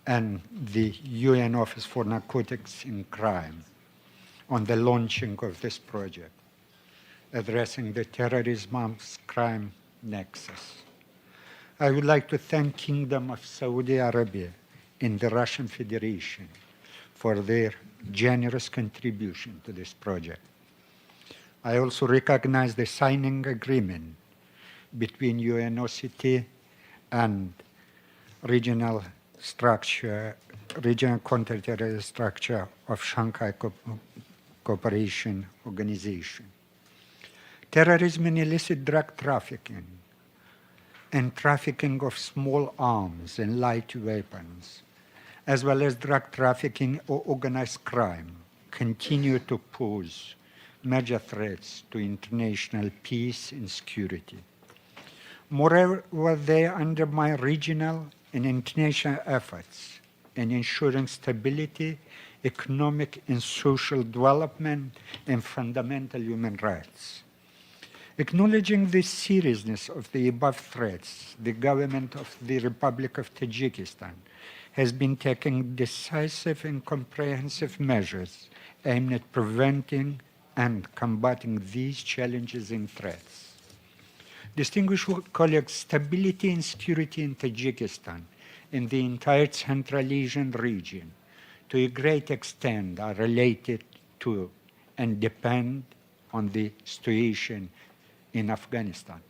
and the UN Office for Narcotics and Crime on the launching of this project, addressing the terrorism-arms-crime nexus. I would like to thank Kingdom of Saudi Arabia and the Russian Federation for their generous contribution to this project. I also recognize the signing agreement between UNODC and regional counter-terrorist structure of Shanghai Cooperation Organization. Terrorism and illicit drug trafficking and trafficking of small arms and light weapons, as well as drug trafficking or organized crime, continue to pose major threats to international peace and security. Moreover, they undermine regional and international efforts in ensuring stability, economic and social development, and fundamental human rights. Acknowledging the seriousness of the above threats, the government of the Republic of Tajikistan has been taking decisive and comprehensive measures aimed at preventing and combating these challenges and threats. Distinguished colleagues, stability and security in Tajikistan and the entire Central Asian region, to a great extent, are related to and depend on the situation in Afghanistan.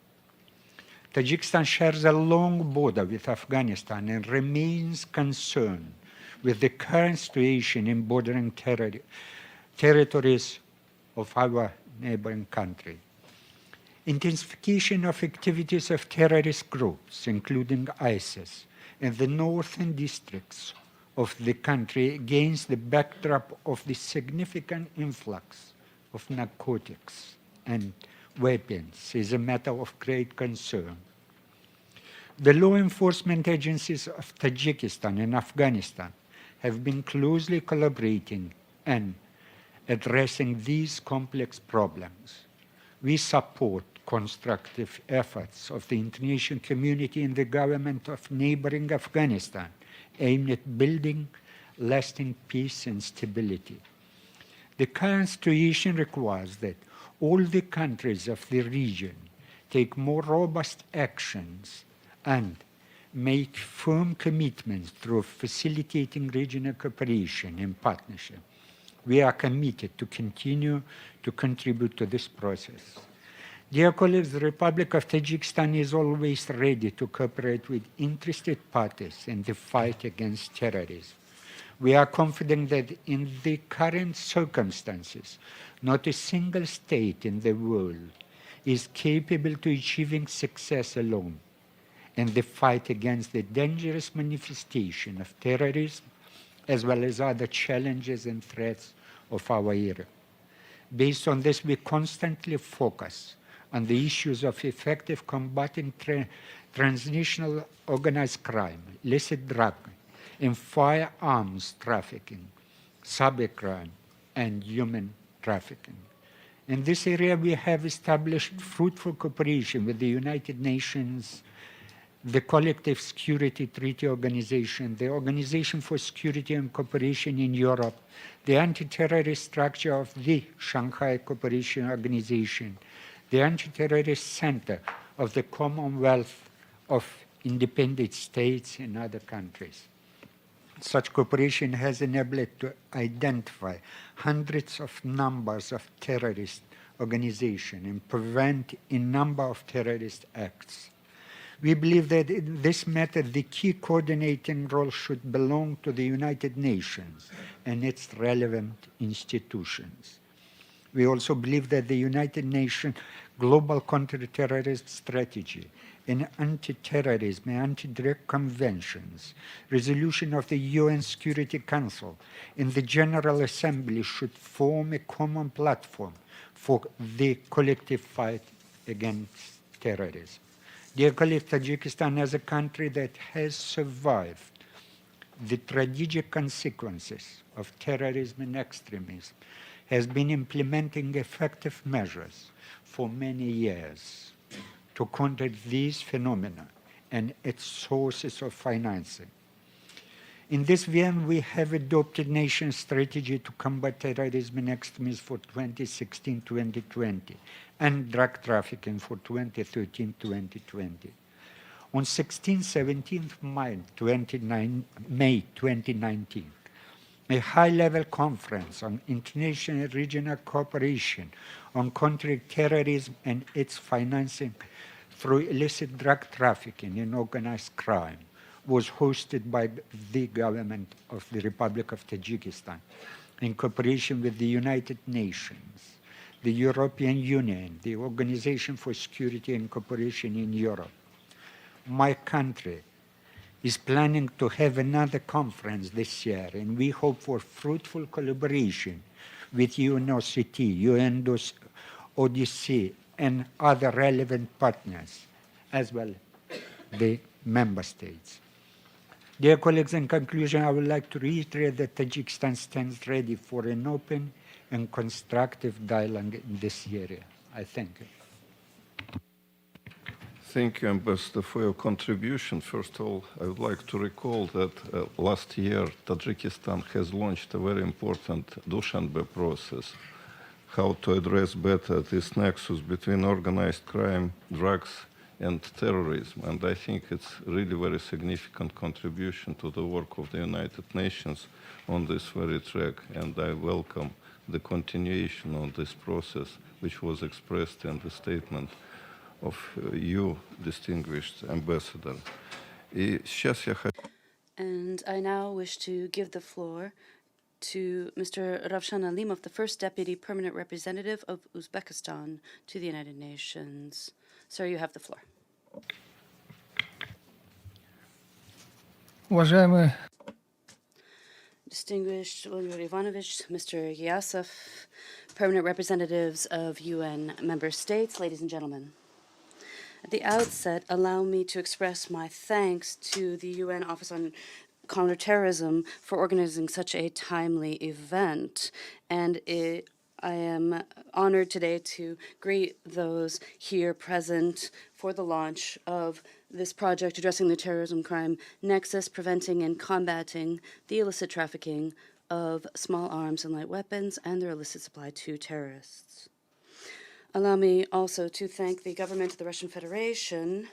Tajikistan shares a long border with Afghanistan and remains concerned with the current situation in bordering territories of our neighboring country. Intensification of activities of terrorist groups, including ISIS, in the northern districts of the country against the backdrop of the significant influx of narcotics and weapons is a matter of great concern. The law enforcement agencies of Tajikistan and Afghanistan have been closely collaborating and addressing these complex problems. We support constructive efforts of the international community and the government of neighboring Afghanistan aimed at building lasting peace and stability. The current situation requires that all the countries of the region take more robust actions and make firm commitments through facilitating regional cooperation and partnership. We are committed to continue to contribute to this process. Dear colleagues, the Republic of Tajikistan is always ready to cooperate with interested parties in the fight against terrorism. We are confident that in the current circumstances, not a single state in the world is capable to achieving success alone in the fight against the dangerous manifestation of terrorism, as well as other challenges and threats of our era. Based on this, we constantly focus on the issues of effective combating transnational organized crime, illicit drug, and firearms trafficking, cybercrime, and human trafficking. In this area, we have established fruitful cooperation with the United Nations, the Collective Security Treaty Organization, the Organization for Security and Cooperation in Europe, the anti-terrorist structure of the Shanghai Cooperation Organization, the anti-terrorist center of the Commonwealth of Independent States and other countries. Such cooperation has enabled to identify hundreds of numbers of terrorist organizations and prevent a number of terrorist acts. We believe that in this matter, the key coordinating role should belong to the United Nations and its relevant institutions. We also believe that the United Nations Global Counter-Terrorism Strategy and anti-terrorism and anti-drug conventions, resolution of the UN Security Council and the General Assembly should form a common platform for the collective fight against terrorism. Dear colleagues, Tajikistan as a country that has survived the tragic consequences of terrorism and extremism has been implementing effective measures for many years to counter these phenomena and its sources of financing. In this vein, we have adopted nation strategy to combat terrorism and extremism for 2016-2020 and drug trafficking for 2013-2020. On 16-17 May 2019, a high-level conference on international and regional cooperation on countering terrorism and its financing through illicit drug trafficking and organized crime was hosted by the government of the Republic of Tajikistan in cooperation with the United Nations, the European Union, the Organization for Security and Cooperation in Europe. My country is planning to have another conference this year, and we hope for fruitful collaboration with UNODC, UNODC, and other relevant partners, as well as the member states. Dear colleagues, in conclusion, I would like to reiterate that Tajikistan stands ready for an open and constructive dialogue in this area. I thank you. Thank you, Ambassador, for your contribution. First of all, I would like to recall that last year, Tajikistan has launched a very important Dushanbe process, how to address better this nexus between organized crime, drugs, and terrorism. And I think it's really very significant contribution to the work of the United Nations on this very track. And I welcome the continuation of this process, which was expressed in the statement of you, distinguished ambassador. And I now wish to give the floor to Mr. Ravshan Alimov, the first Deputy Permanent Representative of Uzbekistan to the United Nations. Sir, you have the floor. Уважаемые Distinguished Vladimir Ivanovich, Mr. Gyasov, Permanent Representatives of UN Member States, ladies and gentlemen. At the outset, allow me to express my thanks to the UN Office on Counter-Terrorism for organizing such a timely event. And I am honored today to greet those here present for the launch of this project addressing the terrorism crime nexus, preventing and combating the illicit trafficking of small arms and light weapons and their illicit supply to terrorists. Allow me also to thank the government of the Russian Federation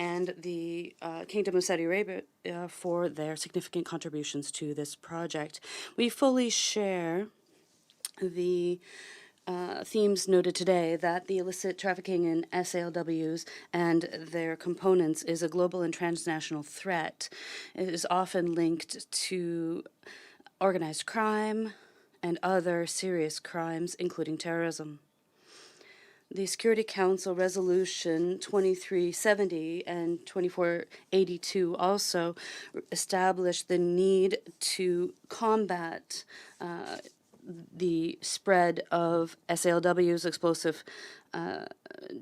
and the Kingdom of Saudi Arabia for their significant contributions to this project. We fully share the themes noted today that the illicit trafficking in SALWs and their components is a global and transnational threat. It is often linked to organized crime and other serious crimes, including terrorism. The Security Council Resolution 2370 and 2482 also established the need to combat the spread of SALWs, explosive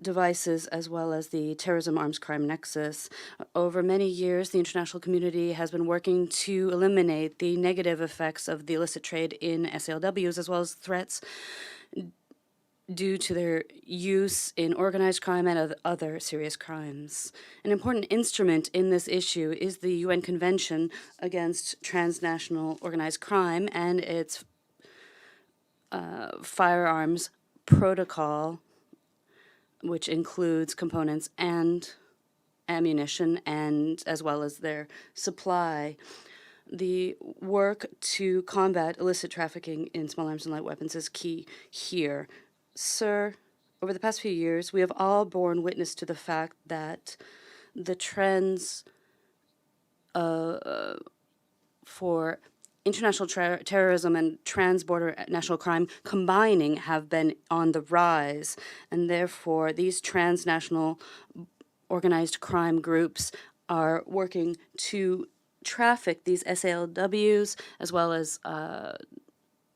devices, as well as the terrorism-arms-crime nexus. Over many years, the international community has been working to eliminate the negative effects of the illicit trade in SALWs, as well as threats due to their use in organized crime and other serious crimes. An important instrument in this issue is the UN Convention Against Transnational Organized Crime and its firearms protocol, which includes components and ammunition, and as well as their supply. The work to combat illicit trafficking in small arms and light weapons is key here. Sir, over the past few years, we have all borne witness to the fact that the trends for international terrorism and transborder national crime combining have been on the rise, and therefore these transnational organized crime groups are working to traffic these SALWs as well as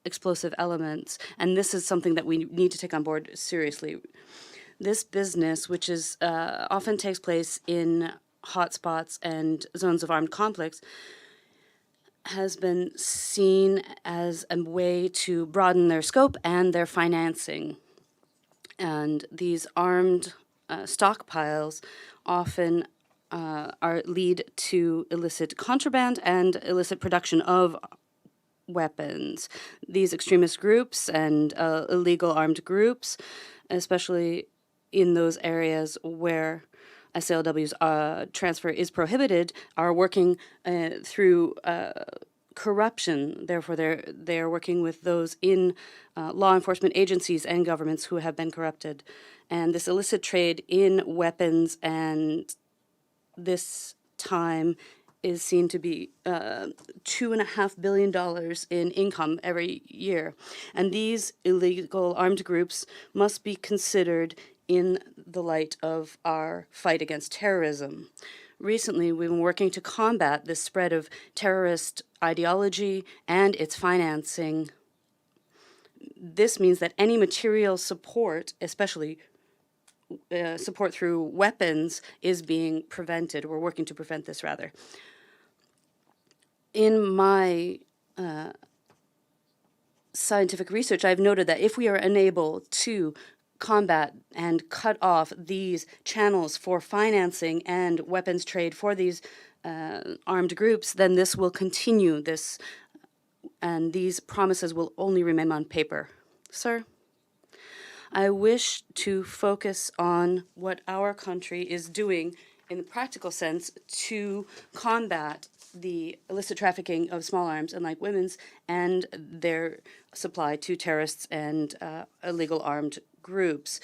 explosive elements, and this is something that we need to take on board seriously. This business, which is often takes place in hotspots and zones of armed conflicts, has been seen as a way to broaden their scope and their financing. And these armed stockpiles often lead to illicit contraband and illicit production of weapons. These extremist groups and illegal armed groups, especially in those areas where SALW's transfer is prohibited, are working through corruption. Therefore, they're working with those in law enforcement agencies and governments who have been corrupted. And this illicit trade in weapons and this time is seen to be $2.5 billion in income every year. And these illegal armed groups must be considered in the light of our fight against terrorism. Recently, we've been working to combat the spread of terrorist ideology and its financing. This means that any material support, especially support through weapons, is being prevented. We're working to prevent this, rather. In my scientific research, I've noted that if we are unable to combat and cut off these channels for financing and weapons trade for these armed groups, then this will continue, and these promises will only remain on paper. Sir, I wish to focus on what our country is doing in the practical sense to combat the illicit trafficking of small arms and light weapons and their supply to terrorists and illegal armed groups.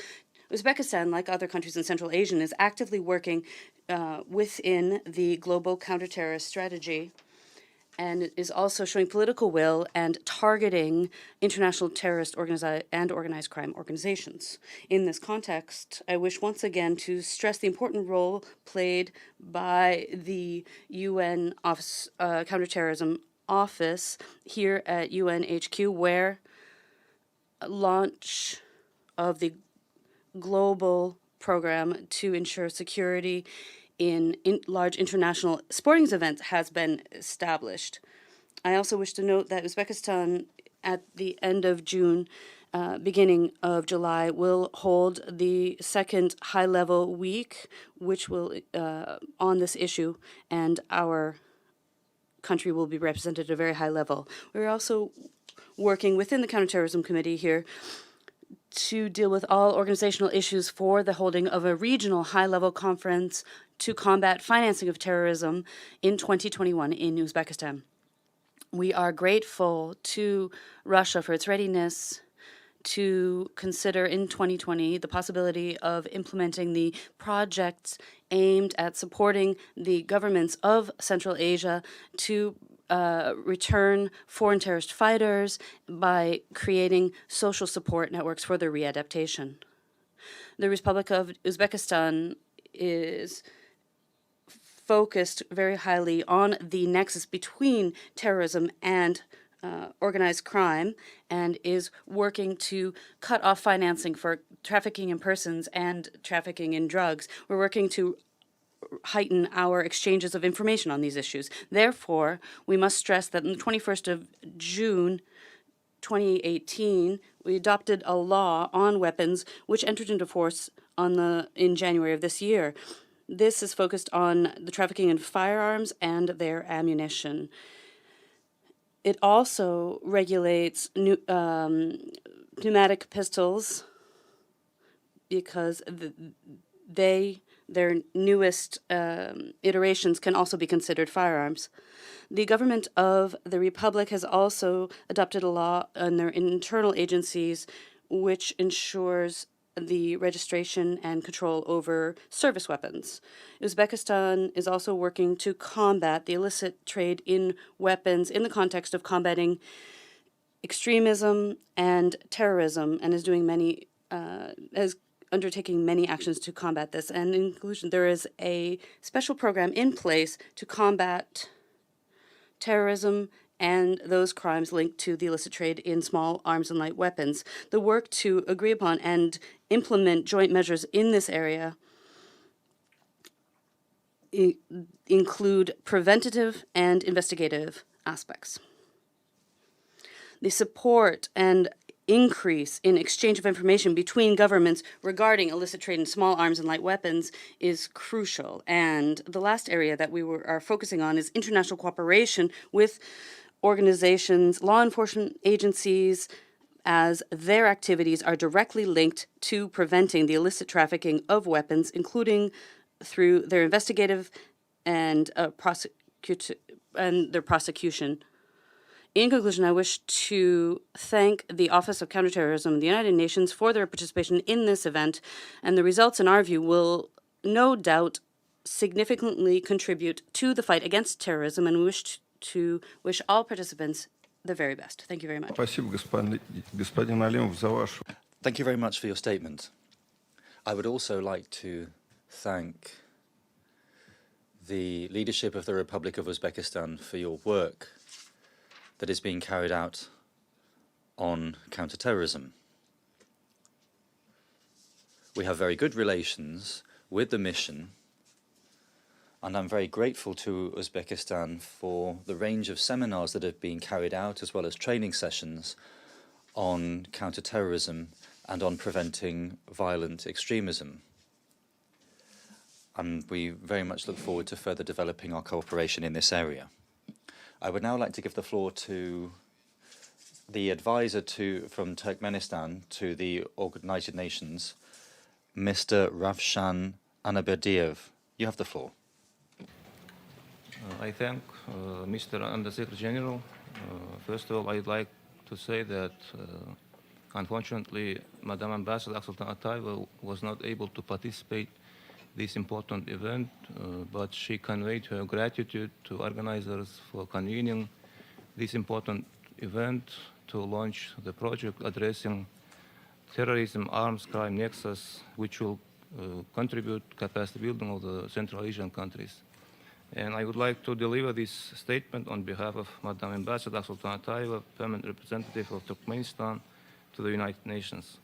Uzbekistan, like other countries in Central Asia, is actively working within the global counter-terrorist strategy and is also showing political will and targeting international terrorist and organized crime organizations. In this context, I wish once again to stress the important role played by the UN Counter-Terrorism Office here at UNHQ, where launch of the global program to ensure security in large international sporting events has been established. I also wish to note that Uzbekistan, at the end of June, beginning of July, will hold the second high-level week, which will on this issue, and our country will be represented at a very high level. We're also working within the Counterterrorism Committee here to deal with all organizational issues for the holding of a regional high-level conference to combat financing of terrorism in 2021 in Uzbekistan. We are grateful to Russia for its readiness to consider in 2020 the possibility of implementing the projects aimed at supporting the governments of Central Asia to return foreign terrorist fighters by creating social support networks for their readaptation. The Republic of Uzbekistan is focused very highly on the nexus between terrorism and organized crime, and is working to cut off financing for trafficking in persons and trafficking in drugs. We're working to heighten our exchanges of information on these issues. Therefore, we must stress that on the 21st of June, 2018, we adopted a law on weapons which entered into force in January of this year. This is focused on the trafficking in firearms and their ammunition. It also regulates pneumatic pistols because their newest iterations can also be considered firearms. The government of the Republic has also adopted a law on their internal agencies which ensures the registration and control over service weapons. Uzbekistan is also working to combat the illicit trade in weapons in the context of combating extremism and terrorism, and is undertaking many actions to combat this. And in conclusion, there is a special program in place to combat terrorism and those crimes linked to the illicit trade in small arms and light weapons. The work to agree upon and implement joint measures in this area include preventative and investigative aspects. The support and increase in exchange of information between governments regarding illicit trade in small arms and light weapons is crucial. And the last area that we are focusing on is international cooperation with organizations, law enforcement agencies, as their activities are directly linked to preventing the illicit trafficking of weapons, including through their investigative and their prosecution. In conclusion, I wish to thank the Office of Counter-Terrorism of the United Nations for their participation in this event, and the results, in our view, will no doubt significantly contribute to the fight against terrorism, and we wish to wish all participants the very best. Thank you very much. Thank you very much for your statement. I would also like to thank the leadership of the Republic of Uzbekistan for your work that is being carried out on counterterrorism. We have very good relations with the mission, and I'm very grateful to Uzbekistan for the range of seminars that have been carried out, as well as training sessions on counterterrorism and on preventing violent extremism. And we very much look forward to further developing our cooperation in this area. I would now like to give the floor to the advisor from Turkmenistan to the United Nations, Mr. Ravshan Anaberdiev. You have the floor. I thank Mr. Undersecretary General. First of all, I'd like to say that unfortunately, Madam Ambassador Aksultan Atayeva was not able to participate this important event, but she conveyed her gratitude to organizers for convening this important event to launch the project addressing terrorism-arms-crime nexus, which will contribute capacity building of the Central Asian countries. And I would like to deliver this statement on behalf of Madam Ambassador Aksultan Atayeva, permanent representative of Turkmenistan to the United Nations.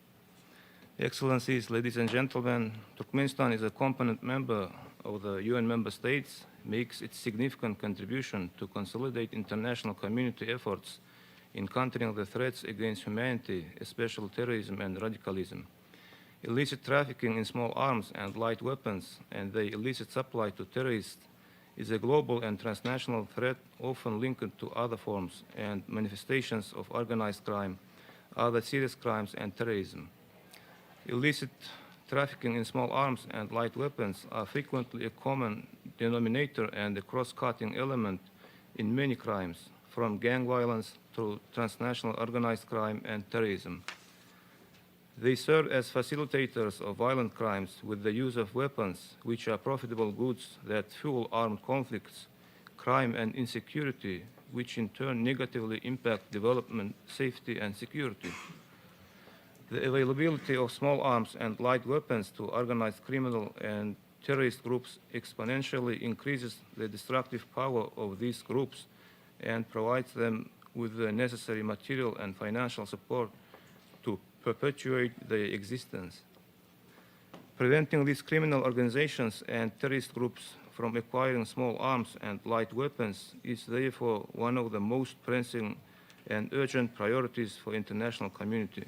Excellencies, ladies and gentlemen, Turkmenistan is a component member of the UN member states, makes its significant contribution to consolidate international community efforts in countering the threats against humanity, especially terrorism and radicalism. Illicit trafficking in small arms and light weapons and the illicit supply to terrorists is a global and transnational threat often linked to other forms and manifestations of organized crime, other serious crimes and terrorism. Illicit trafficking in small arms and light weapons are frequently a common denominator and a cross-cutting element in many crimes, from gang violence to transnational organized crime and terrorism. They serve as facilitators of violent crimes with the use of weapons, which are profitable goods that fuel armed conflicts, crime and insecurity, which in turn negatively impact development, safety and security. The availability of small arms and light weapons to organized criminal and terrorist groups exponentially increases the destructive power of these groups and provides them with the necessary material and financial support to perpetuate their existence. Preventing these criminal organizations and terrorist groups from acquiring small arms and light weapons is therefore one of the most pressing and urgent priorities for international community.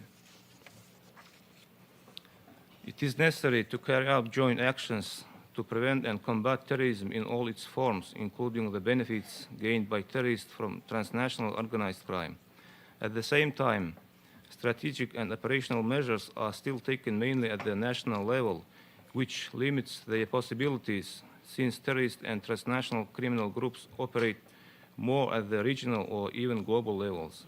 It is necessary to carry out joint actions to prevent and combat terrorism in all its forms, including the benefits gained by terrorists from transnational organized crime. At the same time, strategic and operational measures are still taken mainly at the national level, which limits their possibilities since terrorist and transnational criminal groups operate more at the regional or even global levels.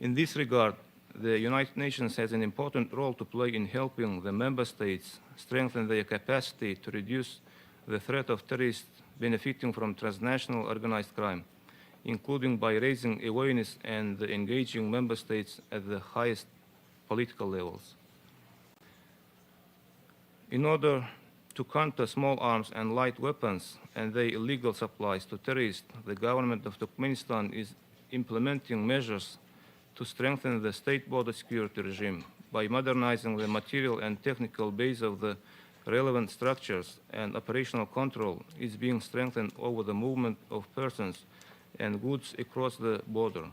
In this regard, the United Nations has an important role to play in helping the member states strengthen their capacity to reduce the threat of terrorists benefiting from transnational organized crime, including by raising awareness and engaging member states at the highest political levels. In order to counter small arms and light weapons and their illegal supplies to terrorists, the government of Turkmenistan is implementing measures to strengthen the state border security regime by modernizing the material and technical base of the relevant structures, and operational control is being strengthened over the movement of persons and goods across the border.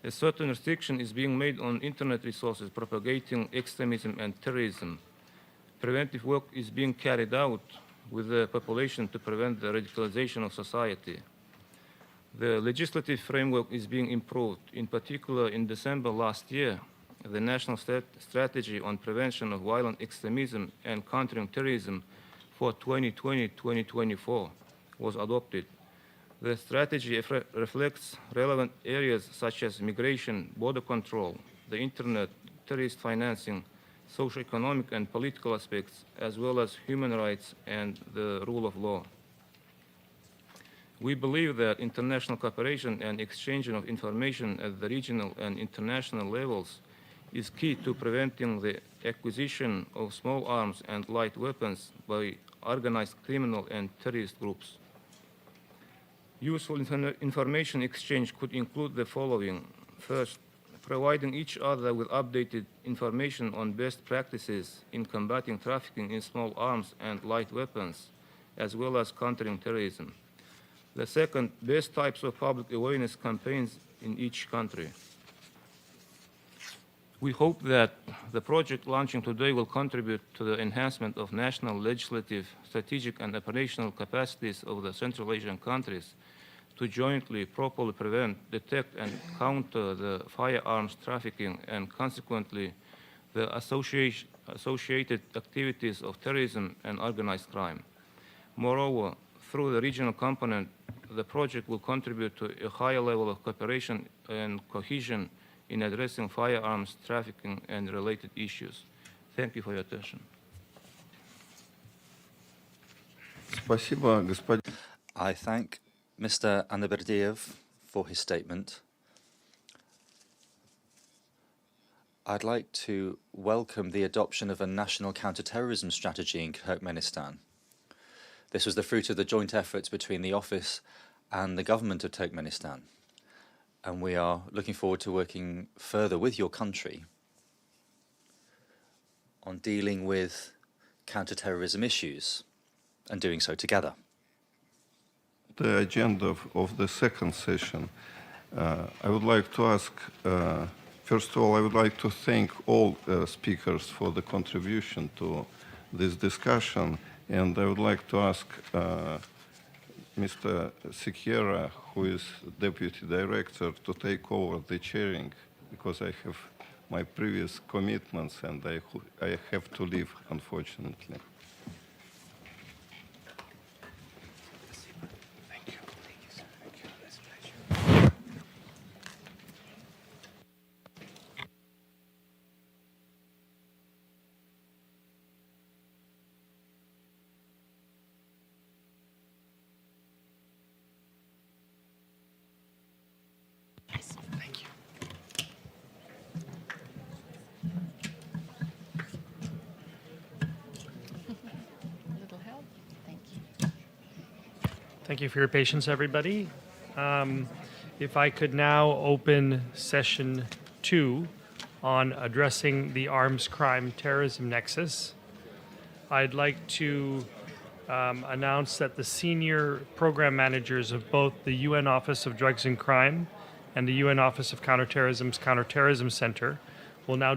A certain restriction is being made on internet resources propagating extremism and terrorism. Preventive work is being carried out with the population to prevent the radicalization of society. The legislative framework is being improved. In particular, in December last year, the National Strategy on Prevention of Violent Extremism and Countering Terrorism for 2020-2024 was adopted. The strategy reflects relevant areas such as migration, border control, the internet, terrorist financing, socio-economic and political aspects, as well as human rights and the rule of law. We believe that international cooperation and exchange of information at the regional and international levels is key to preventing the acquisition of small arms and light weapons by organized criminal and terrorist groups. Useful information exchange could include the following. First, providing each other with updated information on best practices in combating trafficking in small arms and light weapons, as well as countering terrorism. The second, best types of public awareness campaigns in each country. We hope that the project launching today will contribute to the enhancement of national legislative, strategic, and operational capacities of the Central Asian countries to jointly, properly prevent, detect, and counter the firearms trafficking and consequently the associated activities of terrorism and organized crime. Moreover, through the regional component, the project will contribute to a higher level of cooperation and cohesion in addressing firearms trafficking and related issues. Thank you for your attention. Спасибо, господин. I thank Mr. Anaberdiev for his statement. I'd like to welcome the adoption of a national counter-terrorism strategy in Turkmenistan. This was the fruit of the joint efforts between the office and the government of Turkmenistan, and we are looking forward to working further with your country on dealing with counter-terrorism issues and doing so together. The agenda of the second session, I would like to ask, first of all, I would like to thank all speakers for the contribution to this discussion. And I would like to ask Mr. Sikiera, who is Deputy Director, to take over the chairing, because I have my previous commitments and I have to leave, unfortunately. Thank you. Thank you, sir. Thank you. It's a pleasure. Thank you. A little help? Thank you. Thank you for your patience, everybody. If I could now open session 2 on addressing the arms crime terrorism nexus, I'd like to announce that the senior program managers of both the UN Office of Drugs and Crime and the UN Office of Counterterrorism's Counterterrorism Center will now